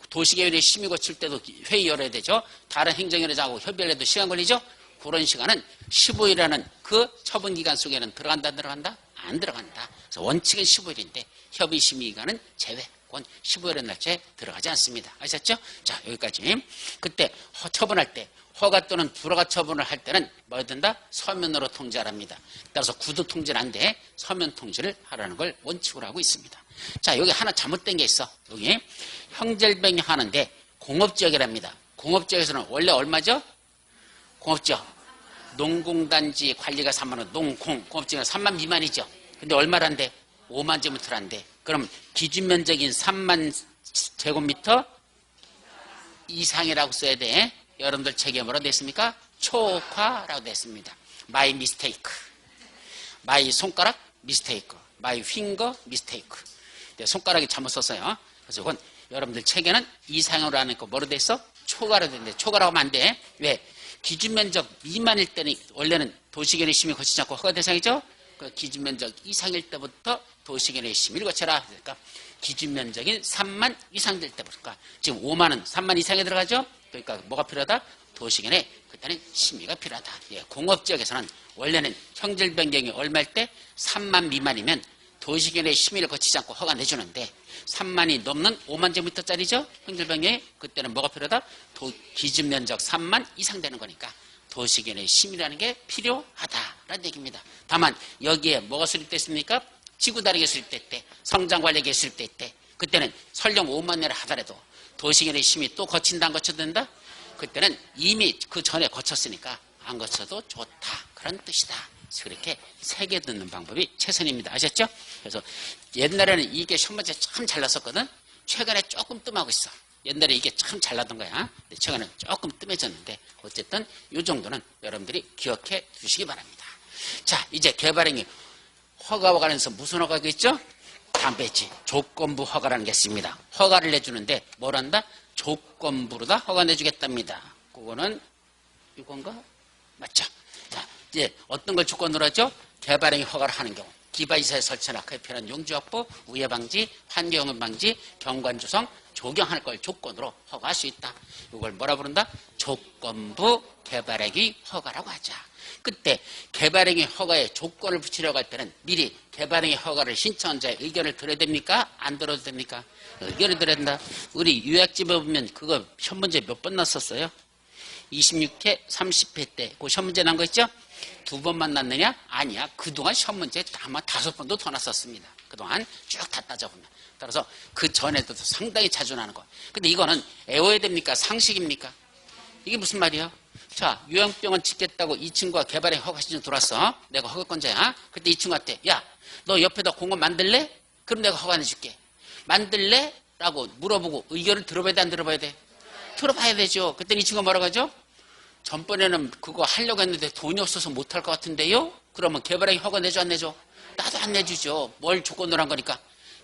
[SPEAKER 1] 도시계획의 심의 거칠 때도 회의 열어야 되죠. 다른 행정위원회장하고 협의를 해도 시간 걸리죠. 그런 시간은 15일이라는 그 처분기간 속에는 들어간다, 안 들어간다? 안 들어간다. 그래서 원칙은 15일인데 협의 심의 기간은 제외. 그건 15일의 날짜에 들어가지 않습니다. 아셨죠? 자, 여기까지. 그때 처분할 때 허가 또는 불허가 처분을 할 때는 뭐 해야 된다? 서면으로 통지하랍니다. 따라서 구두 통지는 안 돼. 서면 통지를 하라는 걸 원칙으로 하고 있습니다. 자, 여기 하나 잘못된 게 있어. 여기 형질 변경하는데 공업지역이랍니다. 공업지역에서는 원래 얼마죠? 공업지역. 농공단지 관리가 3만 원, 공업지역은 3만 미만이죠. 근데 얼마란데? 5만 제곱미터란데. 그럼 기준 면적인 3만 제곱미터 이상이라고 써야 돼. 여러분들 책에 뭐라고 됐습니까? 초과라고 됐습니다. My mistake. My 손가락 mistake. My finger mistake. 네, 손가락이 잘못 썼어요. 그래서 이건 여러분들 책에는 이상으로 하는 거 뭐로 돼 있어? 초과로 되는데 초과라고 하면 안 돼. 왜? 기준 면적 미만일 때는 원래는 도시계획 심의 거치지 않고 허가 대상이죠. 그 기준 면적 이상일 때부터 도시계획 심의를 거쳐라. 그러니까 기준 면적인 3만 이상 될 때부터 지금 5만은 3만 이상에 들어가죠. 그러니까 뭐가 필요하다? 도시계획 그때는 심의가 필요하다. 예, 공업지역에서는 원래는 형질 변경이 얼마일 때 3만 미만이면 도시계획 심의를 거치지 않고 허가 내주는데 3만이 넘는 5만 제곱미터짜리죠. 형질 변경이 그때는 뭐가 필요하다? 기준 면적 3만 이상 되는 거니까 도시계획 심의라는 게 필요하다라는 얘기입니다. 다만 여기에 뭐가 수립됐습니까? 지구다리가 수립됐대. 성장관리계획이 수립됐대. 그때는 설령 5만 년을 하더라도 도시계획 심의 또 거친다 안 거쳐도 된다? 그때는 이미 그 전에 거쳤으니까 안 거쳐도 좋다. 그런 뜻이다. 그렇게 새겨 듣는 방법이 최선입니다. 아셨죠? 그래서 옛날에는 이게 시험 문제 참 잘 났었거든. 최근에 조금 뜸하고 있어. 옛날에 이게 참 잘 나던 거야. 근데 최근에 조금 뜸해졌는데 어쨌든 이 정도는 여러분들이 기억해 두시기 바랍니다. 자, 이제 개발행위 허가와 관련해서 무슨 허가가 있죠? 다음 페이지 조건부 허가라는 게 있습니다. 허가를 내주는데 뭘 한다? 조건부로다 허가 내주겠답니다. 그거는 이건가? 맞죠? 자, 이제 어떤 걸 조건으로 하죠? 개발행위 허가를 하는 경우 기바이사에 설치나 그에 필요한 용지 확보, 우회 방지, 환경오염 방지, 경관 조성, 조경할 걸 조건으로 허가할 수 있다. 이걸 뭐라 부른다? 조건부 개발행위 허가라고 하자. 그때 개발행위 허가에 조건을 붙이려고 할 때는 미리 개발행위 허가를 신청한 자의 의견을 들어야 됩니까? 안 들어도 됩니까? 의견을 들어야 된다. 우리 요약집에 보면 그거 시험 문제 몇 번 났었어요? 26회, 30회 때 그 시험 문제 난 거 있죠? 2번만 났느냐? 아니야. 그동안 시험 문제 아마 5번도 더 났었습니다. 그동안 쭉 다 따져보면. 따라서 그 전에도 상당히 자주 나는 거. 근데 이거는 애워야 됩니까? 상식입니까? 이게 무슨 말이야? 자, 요양병원 짓겠다고 이 친구가 개발에 허가 신청 들어왔어. 내가 허가권자야. 그때 이 친구한테 야, 너 옆에다 공원 만들래? 그럼 내가 허가 내줄게. 만들래? 라고 물어보고 의견을 들어봐야 돼, 안 들어봐야 돼? 들어봐야 되죠. 그때 이 친구가 뭐라고 하죠? 전번에는 그거 하려고 했는데 돈이 없어서 못할 것 같은데요? 그러면 개발행위 허가 내줘, 안 내줘? 나도 안 내주죠. 뭘 조건으로 한 거니까.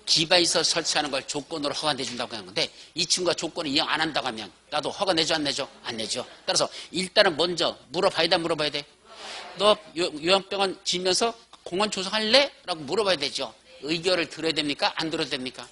[SPEAKER 1] 기바이서 설치하는 걸 조건으로 허가 내준다고 하는 건데 이 친구가 조건을 이행 안 한다고 하면 나도 허가 내줘, 안 내줘? 안 내죠. 따라서 일단은 먼저 물어봐야 돼, 물어봐야 돼? 너 요양병원 지면서 공원 조성할래? 라고 물어봐야 되죠. 의견을 들어야 됩니까? 안 들어도 됩니까?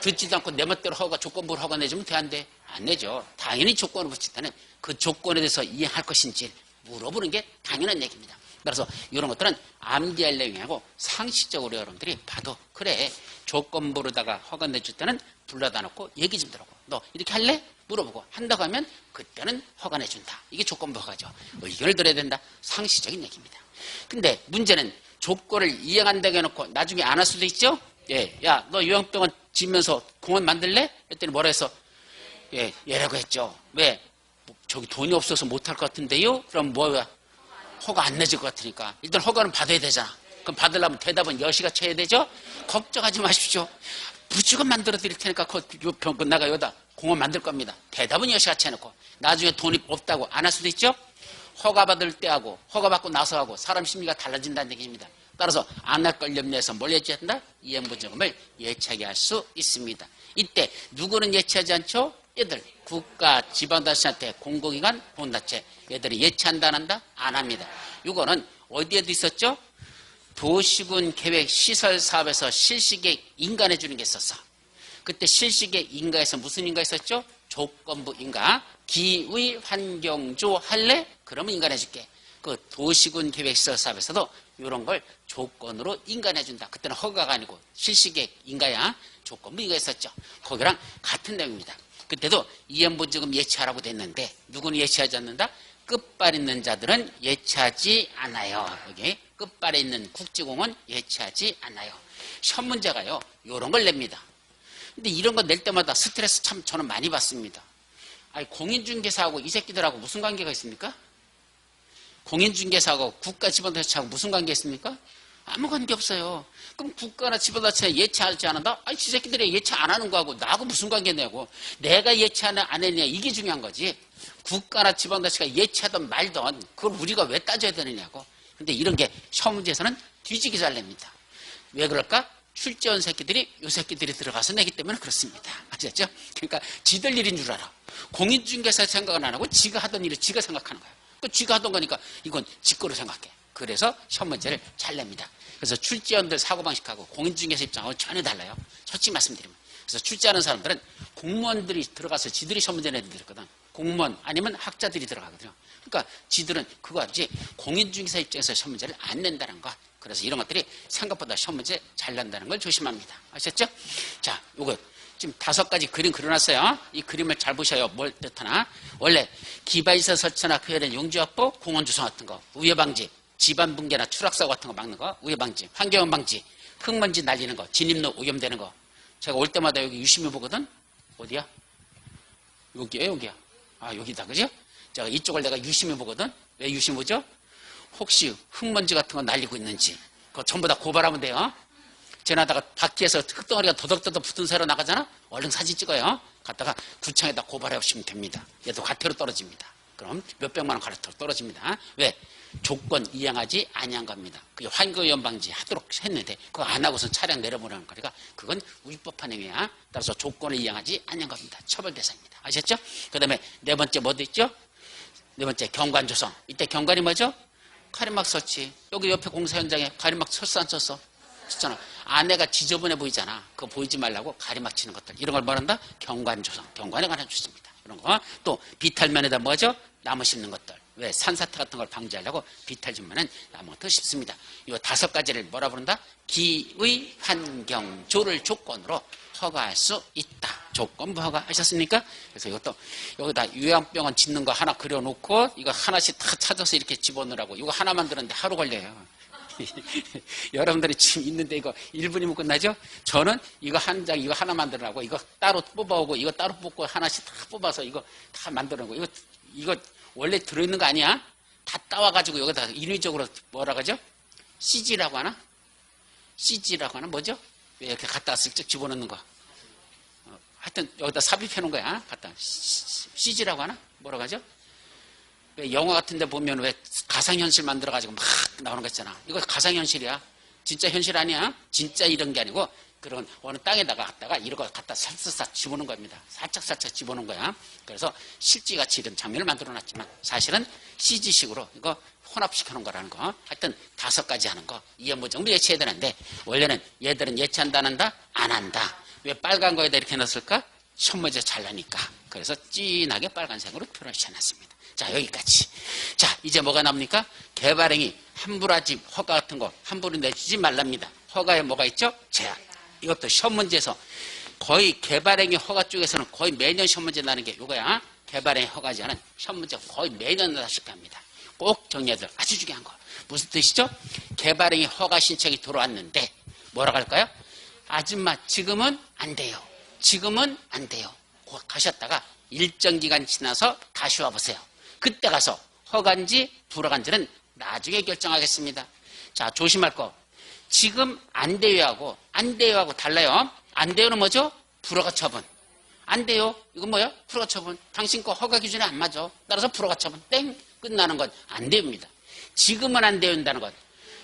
[SPEAKER 1] 듣지도 않고 내 멋대로 허가, 조건부로 허가 내주면 돼, 안 돼? 안 내죠. 당연히 조건을 붙일 때는 그 조건에 대해서 이해할 것인지 물어보는 게 당연한 얘기입니다. 따라서 이런 것들은 암기할 내용이고 상식적으로 여러분들이 봐도 그래. 조건부로다가 허가 내줄 때는 불러다 놓고 얘기 좀 들어보고 너 이렇게 할래? 물어보고 한다고 하면 그때는 허가 내준다. 이게 조건부 허가죠. 의견을 들어야 된다. 상식적인 얘기입니다. 근데 문제는 조건을 이행한다고 해놓고 나중에 안 할 수도 있죠? 예, 야, 너 요양병원 지면서 공원 만들래? 그랬더니 뭐라 해서 예, 얘라고 했죠. 왜? 저기 돈이 없어서 못할 것 같은데요? 그럼 뭐야? 허가 안 내줄 것 같으니까. 일단 허가는 받아야 되잖아. 그럼 받으려면 대답은 여시가 쳐야 되죠? 걱정하지 마십시오. 무조건 만들어 드릴 테니까 나가 여기다 공원 만들 겁니다. 대답은 여시가 쳐놓고 나중에 돈이 없다고 안 할 수도 있죠? 허가 받을 때하고 허가 받고 나서 하고 사람 심리가 달라진다는 얘기입니다. 따라서 안 할 걸 염려해서 뭘 예치해야 된다? 이행부조금을 예치하게 할 수 있습니다. 이때 누구는 예치하지 않죠? 얘들 국가 지방자치단체 공공기관 공단체 얘들이 예치한다 안 한다? 안 합니다. 이거는 어디에도 있었죠? 도시군 계획 시설 사업에서 실시계획 인가해 주는 게 있었어. 그때 실시계획 인가에서 무슨 인가 있었죠? 조건부 인가. 기의 환경조 할래? 그러면 인가해 줄게. 그 도시군 계획 시설 사업에서도 이런 걸 조건으로 인가해준다. 그때는 허가가 아니고 실시계획 인가야. 조건부 인가했었죠. 거기랑 같은 내용입니다. 그때도 이행보증금 예치하라고 됐는데 누구는 예치하지 않는다? 끝발 있는 자들은 예치하지 않아요. 여기 끝발에 있는 국지공은 예치하지 않아요. 시험 문제가요. 이런 걸 냅니다. 근데 이런 거 낼 때마다 스트레스 참 저는 많이 받습니다. 아니, 공인중개사하고 이 새끼들하고 무슨 관계가 있습니까? 공인중개사하고 국가 지방자치하고 무슨 관계 있습니까? 아무 관계 없어요. 그럼 국가나 지방자치에 예치하지 않는다? 아니, 이 새끼들이 예치 안 하는 거하고 나하고 무슨 관계냐고. 내가 예치 안 했냐 이게 중요한 거지. 국가나 지방자치가 예치하든 말든 그걸 우리가 왜 따져야 되느냐고. 근데 이런 게 시험 문제에서는 뒤지기 잘 냅니다. 왜 그럴까? 출제원 새끼들이 요 새끼들이 들어가서 내기 때문에 그렇습니다. 아셨죠? 그러니까 지들 일인 줄 알아. 공인중개사 생각은 안 하고 지가 하던 일을 지가 생각하는 거야. 그 지가 하던 거니까 이건 지 거로 생각해. 그래서 시험 문제를 잘 냅니다. 그래서 출제원들 사고방식하고 공인중개사 입장하고 전혀 달라요. 솔직히 말씀드리면. 그래서 출제하는 사람들은 공무원들이 들어가서 지들이 시험 문제 내는 들거든. 공무원 아니면 학자들이 들어가거든요. 그러니까 지들은 그거 알지? 공인중개사 입장에서 시험 문제를 안 낸다는 거. 그래서 이런 것들이 생각보다 시험 문제 잘 난다는 걸 조심합니다. 아셨죠? 자, 요거 지금 5가지 그림 그려놨어요. 이 그림을 잘 보셔요. 뭘 뜻하나? 원래 기반시설 설치나 그에 용지 확보, 공원 조성 같은 거, 우회 방지, 집안 붕괴나 추락사고 같은 거 막는 거, 우회 방지, 환경오염 방지, 흙먼지 날리는 거, 진입로 오염되는 거. 제가 올 때마다 여기 유심히 보거든. 어디야? 여기야, 여기야. 아, 여기다, 그죠? 제가 이쪽을 내가 유심히 보거든. 왜 유심히 보죠? 혹시 흙먼지 같은 거 날리고 있는지 그거 전부 다 고발하면 돼요. 지나다가 바퀴에서 흙덩어리가 더덕더덕 붙은 새로 나가잖아. 얼른 사진 찍어요. 갔다가 구청에다 고발해 오시면 됩니다. 얘도 과태료 떨어집니다. 그럼 몇백만 원 과태료 떨어집니다. 왜? 조건 이행하지 아니한 겁니다. 그게 환경오염 방지 하도록 했는데 그거 안 하고선 차량 내려보내는 거니까 그건 위법한 행위야. 따라서 조건을 이행하지 아니한 겁니다. 처벌 대상입니다. 아셨죠? 그 다음에 네 번째 뭐도 있죠? 네 번째 경관 조성. 이때 경관이 뭐죠? 가림막 설치. 여기 옆에 공사 현장에 가림막 설치 안 쳤어? 쳤잖아. 안에가 지저분해 보이잖아. 그거 보이지 말라고 가림막 치는 것들. 이런 걸 말한다? 경관 조성. 경관에 관한 주제입니다. 이런 거. 또 비탈면에다 뭐죠? 나무 심는 것들. 왜? 산사태 같은 걸 방지하려고 비탈 주면은 나무 더 심습니다. 이 5가지를 뭐라 부른다? 기의 환경조를 조건으로 허가할 수 있다. 조건부 허가 하셨습니까? 그래서 이것도 여기다 요양병원 짓는 거 하나 그려놓고 이거 하나씩 다 찾아서 이렇게 집어넣으라고. 이거 하나 만드는데 하루 걸려요. 여러분들이 지금 있는데 이거 1분이면 끝나죠? 저는 이거 한 장 이거 하나 만들라고 이거 따로 뽑아오고 이거 따로 뽑고 하나씩 다 뽑아서 이거 다 만들어놓고 이거 원래 들어있는 거 아니야? 다 따와가지고 여기다 인위적으로 뭐라 그러죠? CG라고 하나? CG라고 하나? 뭐죠? 왜 이렇게 갖다가 슬쩍 집어넣는 거. 하여튼 여기다 삽입해 놓은 거야. 갖다 CG라고 하나? 뭐라고 하죠? 왜 영화 같은 데 보면 왜 가상현실 만들어가지고 막 나오는 거 있잖아. 이거 가상현실이야. 진짜 현실 아니야. 진짜 이런 게 아니고 그런 어느 땅에다가 갖다가 이런 거 갖다 살짝 집어넣은 겁니다. 살짝 집어넣은 거야. 그래서 실제같이 이런 장면을 만들어 놨지만 사실은 CG식으로 이거 혼합시켜 놓은 거라는 거. 하여튼 5가지 하는 거. 이행보증금을 예치해야 되는데 원래는 얘들은 예치한다 안 한다? 안 한다. 왜 빨간 거에다 이렇게 넣었을까? 시험 문제 잘 나니까. 그래서 진하게 빨간색으로 표현시켜놨습니다. 자, 여기까지. 자, 이제 뭐가 나옵니까? 개발행위, 함부로 하지, 허가 같은 거 함부로 내주지 말랍니다. 허가에 뭐가 있죠? 제한. 이것도 시험 문제에서 거의 개발행위 허가 쪽에서는 거의 매년 시험 문제 나는 게 이거야. 개발행위 허가지 않은 시험 문제 거의 매년 나다시피 합니다. 꼭 정리해야 아주 중요한 거. 무슨 뜻이죠? 개발행위 허가 신청이 들어왔는데 뭐라고 할까요? 아줌마 지금은 안 돼요. 지금은 안 돼요. 가셨다가 일정 기간 지나서 다시 와보세요. 그때 가서 허가인지 불허가인지는 나중에 결정하겠습니다. 자, 조심할 거. 지금 안 돼요 하고 안 돼요 하고 달라요. 안 돼요는 뭐죠? 불허가 처분. 안 돼요. 이건 뭐야? 불허가 처분. 당신 거 허가 기준에 안 맞아. 따라서 불허가 처분. 땡. 끝나는 건 안 됩니다. 지금은 안 된다는 것.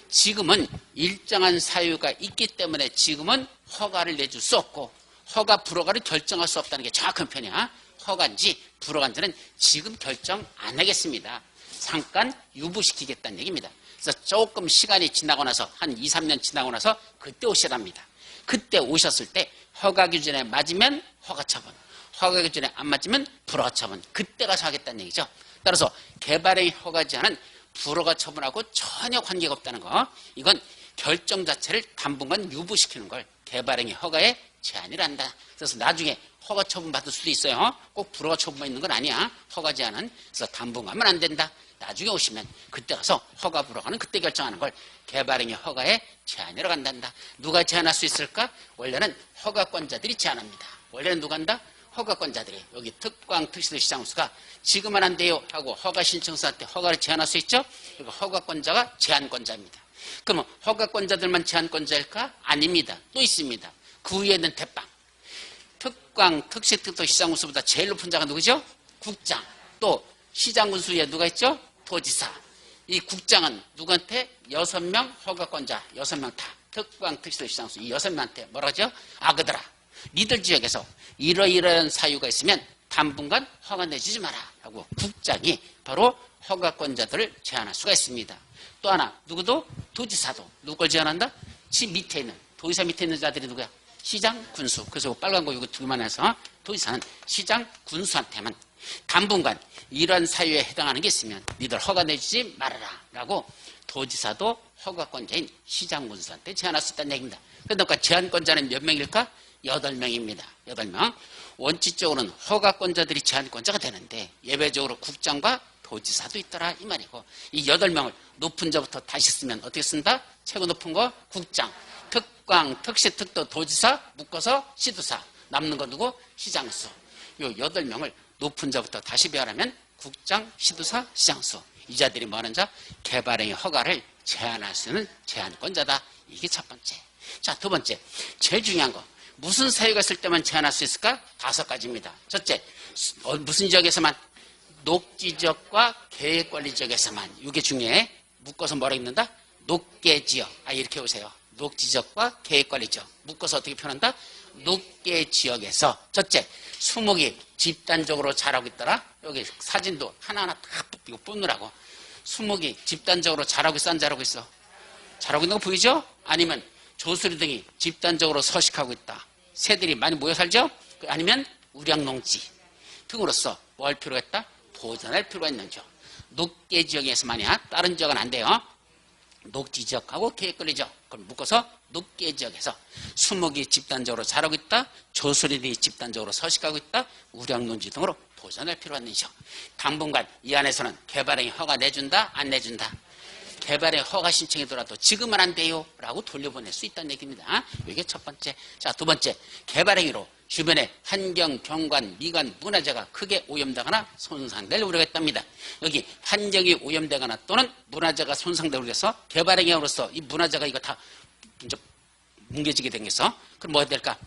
[SPEAKER 1] 지금은 일정한 사유가 있기 때문에 지금은 허가를 내줄 수 없고 허가 불허가를 결정할 수 없다는 게 정확한 편이야. 허가인지 불허가인지는 지금 결정 안 하겠습니다. 잠깐 유보시키겠다는 얘기입니다. 그래서 조금 시간이 지나고 나서 한 2, 3년 지나고 나서 그때 오시랍니다. 그때 오셨을 때 허가 기준에 맞으면 허가 처분, 허가 기준에 안 맞으면 불허가 처분. 그때 가서 하겠다는 얘기죠. 따라서 개발행위 허가지 않은 불허가 처분하고 전혀 관계가 없다는 거. 이건 결정 자체를 당분간 유보시키는 걸 개발행위 허가의 제한이란다. 그래서 나중에 허가 처분 받을 수도 있어요. 꼭 불허가 처분만 있는 건 아니야. 허가 제한은. 그래서 당분간은 안 된다. 나중에 오시면 그때 가서 허가 불허가는 그때 결정하는 걸 개발행위 허가의 제한이라고 한단다. 누가 제한할 수 있을까? 원래는 허가권자들이 제한합니다. 원래는 누가 한다? 허가권자들이. 여기 특광 특시도 시장수가 지금은 안 돼요 하고 허가 신청서한테 허가를 제한할 수 있죠? 그리고 허가권자가 제한권자입니다. 그러면 허가권자들만 제한권자일까? 아닙니다. 또 있습니다. 그 위에는 대빵. 특광 특시 특도 시장군수보다 제일 높은 자가 누구죠? 국장. 또 시장군수 위에 누가 있죠? 도지사. 이 국장은 누구한테? 6명 허가권자 6명 다 특광 특시도 시장수 이 6명한테 뭐라 하죠? 아그들아 니들 지역에서 이러이러한 사유가 있으면 당분간 허가 내주지 마라 하고 국장이 바로 허가권자들을 제한할 수가 있습니다. 또 하나 누구도? 도지사도 누굴 제한한다? 지 밑에 있는 도지사 밑에 있는 자들이 누구야? 시장 군수. 그래서 빨간 거 이거 두개만 해서 도지사는 시장 군수한테만 당분간 이런 사유에 해당하는 게 있으면 니들 허가 내주지 말아라 라고 도지사도 허가권자인 시장군수한테 제한할 수 있다는 얘기입니다. 그러니까 제한권자는 몇 명일까? 8명입니다. 8명. 원칙적으로는 허가권자들이 제한권자가 되는데 예외적으로 국장과 도지사도 있더라 이 말이고 이 8명을 높은 자부터 다시 쓰면 어떻게 쓴다? 최고 높은 거 국장, 특광, 특시, 특도, 도지사 묶어서 시도사 남는 거 누구? 시장수. 요 8명을 높은 자부터 다시 배열하면 국장, 시도사, 시장수. 이 자들이 뭐 하는 자? 개발행위 허가를 제한할 수 있는 제한권자다. 이게 첫 번째. 자, 두 번째. 제일 중요한 거. 무슨 사유가 있을 때만 제한할 수 있을까? 5가지입니다. 첫째, 무슨 지역에서만? 녹지지역과 계획관리지역에서만. 이게 중요해. 묶어서 뭐라 읽는다? 녹계지역. 이렇게 오세요. 녹지지역과 계획관리지역. 묶어서 어떻게 표현한다? 녹계지역에서. 첫째, 수목이 집단적으로 자라고 있더라. 여기 사진도 하나하나 다 이거 뽑느라고. 수목이 집단적으로 자라고 있어, 안 자라고 있어? 자라고 있는 거 보이죠? 아니면 조수리 등이 집단적으로 서식하고 있다. 새들이 많이 모여 살죠? 아니면 우량농지 등으로서 뭐 할 필요가 있다? 보존할 필요가 있는 죠. 녹계 지역에서만이야. 다른 지역은 안 돼요. 녹지 지역하고 계획관리 지역. 그럼 묶어서 녹계 지역에서 수목이 집단적으로 자라고 있다. 조수리들이 집단적으로 서식하고 있다. 우량농지 등으로 보존할 필요가 있는 지역. 당분간 이 안에서는 개발행위 허가 내준다? 안 내준다? 개발의 허가 신청이 들어와도 지금은 안 돼요 라고 돌려보낼 수 있다는 얘기입니다. 이게 첫 번째. 자, 두 번째. 개발행위로 주변의 환경, 경관, 미관, 문화재가 크게 오염되거나 손상될 우려가 있답니다. 여기 환경이 오염되거나 또는 문화재가 손상될 우려에서 개발행위로서 이 문화재가 이거 다 이제 뭉개지게 생겨서 그럼 뭐 해야 될까?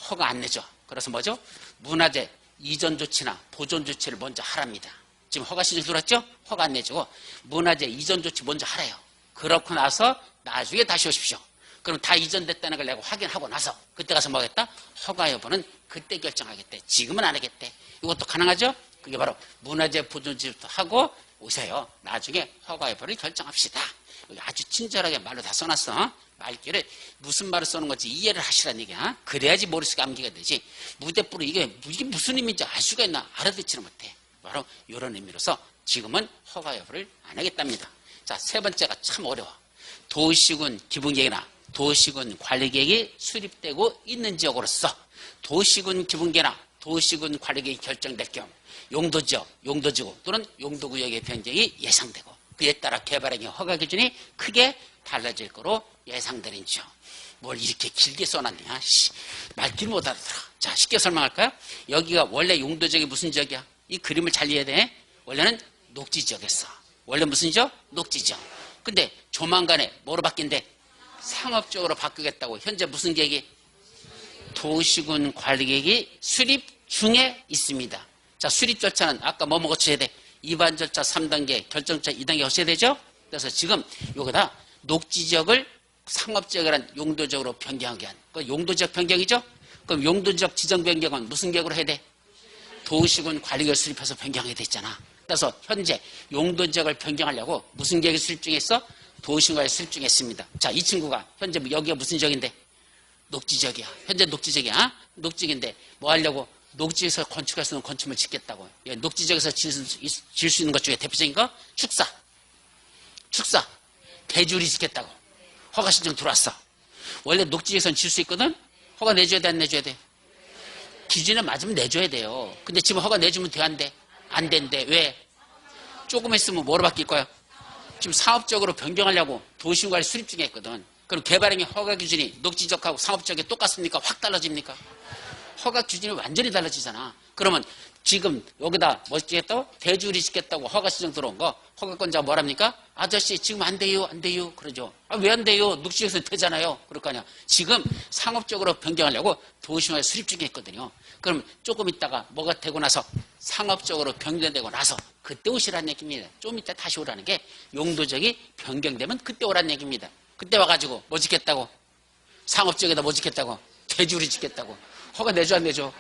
[SPEAKER 1] 허가 안 내죠. 그래서 뭐죠? 문화재 이전 조치나 보존 조치를 먼저 하랍니다. 지금 허가 신청 들어왔죠? 허가 안 내주고 문화재 이전 조치 먼저 하래요. 그렇고 나서 나중에 다시 오십시오. 그럼 다 이전됐다는 걸 내가 확인하고 나서 그때 가서 뭐 하겠다? 허가 여부는 그때 결정하겠대. 지금은 안 하겠대. 이것도 가능하죠? 그게 바로 문화재 보존 조치부터 하고 오세요. 나중에 허가 여부를 결정합시다. 여기 아주 친절하게 말로 다 써놨어. 말귀를 무슨 말을 써는 건지 이해를 하시라는 얘기야. 그래야지 머릿속에 암기가 되지. 무대뽀로 이게 무슨 의미인지 알 수가 있나 알아듣지는 못해. 바로 이런 의미로서 지금은 허가 여부를 안 하겠답니다. 자, 세 번째가 참 어려워. 도시군 기본계획이나 도시군 관리계획이 수립되고 있는 지역으로서 도시군 기본계획이나 도시군 관리계획이 결정될 경우 용도지역, 용도지구 또는 용도구역의 변경이 예상되고 그에 따라 개발행위 허가 기준이 크게 달라질 거로 예상되는 지역. 뭘 이렇게 길게 써놨냐? 말귀를 못 알아들어. 자, 쉽게 설명할까요? 여기가 원래 용도지역이 무슨 지역이야? 이 그림을 잘 이해해야 돼. 원래는 녹지지역이었어. 원래 무슨 지역? 녹지지역. 근데 조만간에 뭐로 바뀐대? 상업적으로 바꾸겠다고. 현재 무슨 계획이? 도시군 관리계획이 수립 중에 있습니다. 자, 수립 절차는 아까 뭐 거쳐야 돼? 입안 절차 3단계, 결정 절차 2단계 거쳐야 되죠? 그래서 지금 요거다 녹지지역을 상업지역이란 용도지역으로 변경하게 한. 그 용도지역 변경이죠? 그럼 용도지역 지정 변경은 무슨 계획으로 해야 돼? 도시군 관리계획 수립해서 변경하게 됐잖아. 그래서 현재 용도지역을 변경하려고 무슨 계획이 수립 중에 있어? 도시군관리 수립 중에 있습니다. 자, 이 친구가 현재 여기가 무슨 지역인데? 녹지지역이야. 현재 녹지지역이야. 녹지역인데 뭐 하려고? 녹지에서 건축할 수 있는 건축물 짓겠다고. 녹지지역에서 질 수 있는 것 중에 대표적인 거? 축사. 축사 대주리 짓겠다고 허가 신청 들어왔어. 원래 녹지에선 질 수 있거든. 허가 내줘야 돼, 안 내줘야 돼? 기준에 맞으면 내줘야 돼요. 근데 지금 허가 내주면 돼, 안 돼? 안 된대. 왜? 조금 있으면 뭐로 바뀔 거야? 지금 사업적으로 변경하려고 도시관리 수립 중에 있거든. 그럼 개발행위 허가 기준이 녹지적하고 상업적이 똑같습니까? 확 달라집니까? 허가 기준이 완전히 달라지잖아. 그러면 지금 여기다 뭐 짓겠다고? 대주리 짓겠다고 허가 신청 들어온 거 허가권자가 뭐랍니까? 아저씨 지금 안 돼요, 안 돼요. 그러죠. 아, 왜 안 돼요? 녹지에서 되잖아요. 그럴 거 아니야. 지금 상업적으로 변경하려고 도시화에 수립 중에 있거든요. 그럼 조금 있다가 뭐가 되고 나서 상업적으로 변경되고 나서 그때 오시라는 얘기입니다. 좀 이따 다시 오라는 게 용도적이 변경되면 그때 오라는 얘기입니다. 그때 와가지고 뭐 짓겠다고? 상업적에다 뭐 짓겠다고? 대주리 짓겠다고. 허가 내줘, 안 내줘?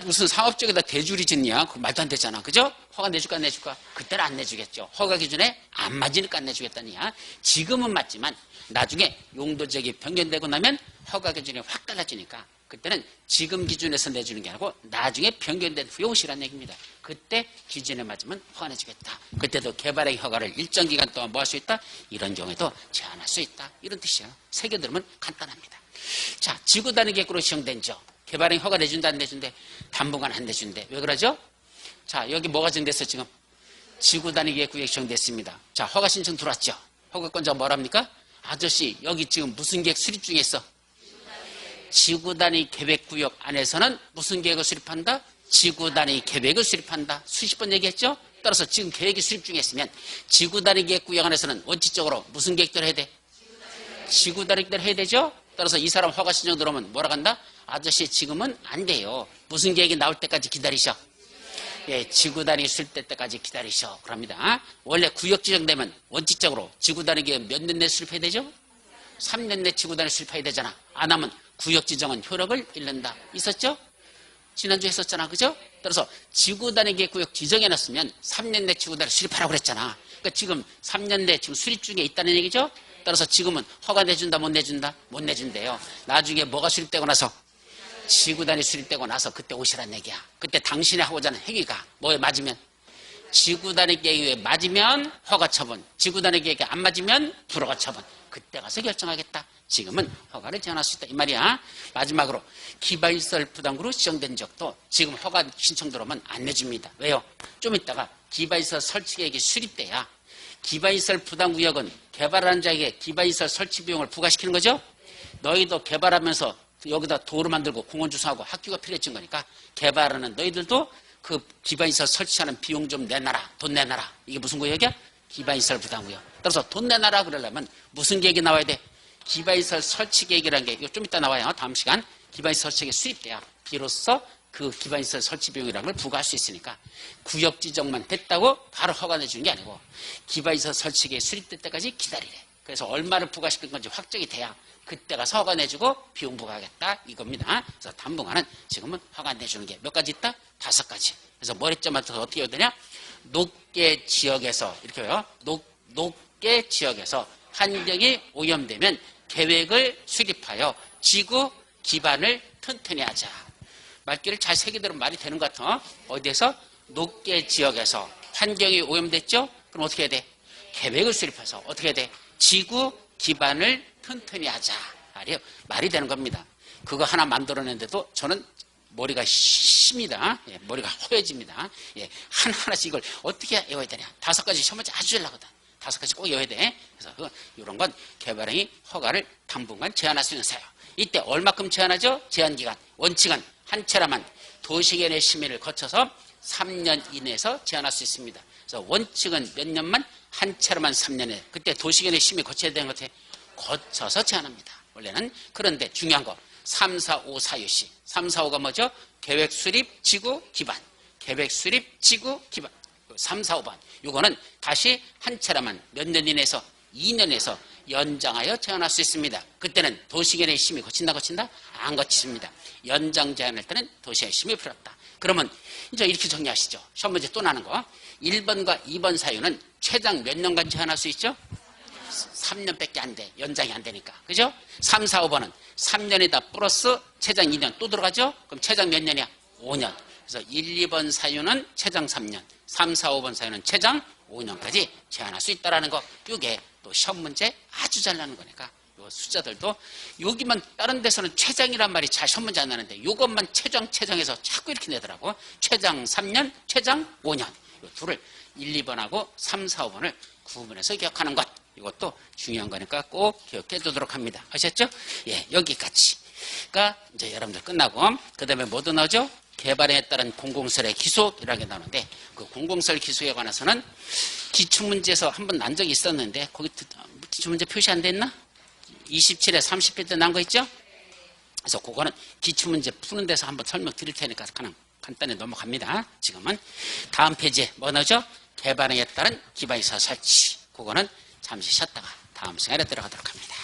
[SPEAKER 1] 무슨 상업적에다 대주리 짓냐? 그 말도 안 되잖아. 그죠? 허가 내줄까, 안 내줄까? 그때는 안 내주겠죠. 허가 기준에 안 맞으니까 안 내주겠다니야. 지금은 맞지만 나중에 용도적이 변경되고 나면 허가 기준이 확 달라지니까 그때는 지금 기준에서 내주는 게 아니고 나중에 변경된 후에 오시라는 얘기입니다. 그때 기준에 맞으면 허가 내주겠다. 그때도 개발행 허가를 일정 기간 동안 뭐 할 수 있다? 이런 경우에도 제한할 수 있다. 이런 뜻이에요. 세개 들으면 간단합니다. 자, 지구 단위 계획으로 시행된 죠. 개발행 허가 내준다, 안 내준대? 당분간 안 내준대. 왜 그러죠? 자, 여기 뭐가 정됐어, 지금? 지구 단위 계획 구역 시행됐습니다. 자, 허가 신청 들어왔죠? 허가권자가 뭐랍니까? 아저씨, 여기 지금 무슨 계획 수립 중에 있어? 지구 단위 계획 구역 안에서는 무슨 계획을 수립한다? 지구 단위 계획을 수립한다. 수십 번 얘기했죠? 따라서 지금 계획이 수립 중에 있으면 지구 단위 계획 구역 안에서는 원칙적으로 무슨 계획들을 해야 돼? 지구 단위 계획들을 해야 되죠? 따라서 이 사람 허가 신청 들어오면 뭐라 간다? 아저씨 지금은 안 돼요. 무슨 계획이 나올 때까지 기다리셔. 예, 지구 단위 수립될 때까지 기다리셔. 그럽니다. 원래 구역 지정되면 원칙적으로 지구 단위 계획 몇 년 내에 수립해야 되죠? 3년 내 지구 단위 수립해야 되잖아. 안 하면 구역 지정은 효력을 잃는다. 있었죠? 지난주에 했었잖아. 그죠? 따라서 지구 단위 계획 구역 지정해놨으면 3년 내 지구 단위 수립하라고 그랬잖아. 그러니까 지금 3년 내 지금 수립 중에 있다는 얘기죠? 따라서 지금은 허가 내준다, 못 내준다? 못 내준대요. 나중에 뭐가 수립되고 나서? 지구 단위 수립되고 나서 그때 오시란 얘기야. 그때 당신이 하고자 하는 행위가 뭐에 맞으면? 지구 단위 계획에 맞으면 허가 처분, 지구 단위 계획에 안 맞으면 불허가 처분. 그때 가서 결정하겠다. 지금은 허가를 제한할 수 있다. 이 말이야. 마지막으로 기반시설 부담구로 지정된 적도 지금 허가 신청 들어오면 안 내줍니다. 왜요? 좀 이따가 기반시설 설치 계획이 수립돼야 기반시설 부담구역은 개발하는 자에게 기반시설 설치 비용을 부과시키는 거죠. 너희도 개발하면서 여기다 도로 만들고 공원 주소하고 학교가 필요해진 거니까 개발하는 너희들도 그 기반시설 설치하는 비용 좀 내놔라. 돈 내놔라. 이게 무슨 구역이야? 기반시설 부담구역. 따라서 돈 내놔라 그러려면 무슨 계획이 나와야 돼? 기반시설 설치 계획이라는 게 이거 좀 이따 나와요. 다음 시간. 기반시설 설치 계획이 수립돼야 비로소 그 기반시설 설치 비용이라는 걸 부과할 수 있으니까 구역 지정만 됐다고 바로 허가 내주는 게 아니고 기반시설 설치 계획이 수립될 때까지 기다리래. 그래서 얼마를 부과시킬 건지 확정이 돼야 그때 가서 허가 내주고 비용 부과하겠다 이겁니다. 그래서 당분간은 지금은 허가 내주는 게 몇 가지 있다? 5가지. 그래서 머리점부터 어떻게 해야 되냐? 높게 지역에서 이렇게요. 높게 지역에서 환경이 오염되면 계획을 수립하여 지구 기반을 튼튼히 하자. 말귀를 잘 새기대로 말이 되는 것 같아. 어디에서? 높게 지역에서 환경이 오염됐죠? 그럼 어떻게 해야 돼? 계획을 수립해서 어떻게 해야 돼? 지구 기반을 튼튼히 하자. 말이 되는 겁니다. 그거 하나 만들어낸데도 저는 머리가 쉽니다. 예, 머리가 허해집니다. 예, 하나씩 이걸 어떻게 외워야 되냐. 5가지 시험 문제 아주 잘 나거든. 5가지 꼭 외워야 돼. 그래서 이런 건 개발행위 허가를 당분간 제한할 수 있는 사유. 이때 얼마큼 제한하죠? 제한기간. 원칙은 한 채라만 도시계획 심의를 거쳐서 3년 이내에서 제한할 수 있습니다. 그래서 원칙은 몇 년만? 한 채로만 3년에. 그때 도시계획 심의 거쳐야 되는 것 같아. 거쳐서 제한합니다. 원래는. 그런데 중요한 거 3, 4, 5 사유시. 3, 4, 5가 뭐죠? 계획 수립 지구 기반. 계획 수립 지구 기반. 3, 4, 5번. 이거는 다시 한 차례만 몇 년 이내에서 2년에서 연장하여 제한할 수 있습니다. 그때는 도시계획 심의 거친다? 안 거칩니다. 연장 제한할 때는 도시계획 심의 필요 없다. 그러면 이제 이렇게 정리하시죠. 시험 문제 또 나는 거. 1번과 2번 사유는 최장 몇 년간 제한할 수 있죠? 3년밖에 안 돼. 연장이 안 되니까. 그죠? 3, 4, 5번은 3년에다 플러스 최장 2년 또 들어가죠? 그럼 최장 몇 년이야? 5년. 그래서 1, 2번 사유는 최장 3년, 3, 4, 5번 사유는 최장 5년까지 제한할 수 있다라는 거. 이게 또 시험 문제 아주 잘 나는 거니까 요 숫자들도 여기만 다른 데서는 최장이란 말이 잘 시험 문제 안 나는데 이것만 최장해서 자꾸 이렇게 내더라고. 최장 3년, 최장 5년. 요 둘을 1, 2번하고 3, 4, 5번을 구분해서 기억하는 것. 이것도 중요한 거니까 꼭 기억해 두도록 합니다. 아셨죠? 예, 여기까지가 이제 여러분들 끝나고 그 다음에 뭐도 나오죠? 개발에 따른 공공설의 기술이라는 게 나오는데 그 공공설 기술에 관해서는 기출문제에서 한번 난 적이 있었는데 거기 기출문제 표시 안 됐나? 27에 30회 때 난 거 있죠? 그래서 그거는 기출문제 푸는 데서 한번 설명드릴 테니까 그냥 간단히 넘어갑니다. 지금은 다음 페이지에 뭐 나오죠? 개발에 따른 기반시설 설치. 그거는 잠시 쉬었다가 다음 시간에 들어가도록 합니다.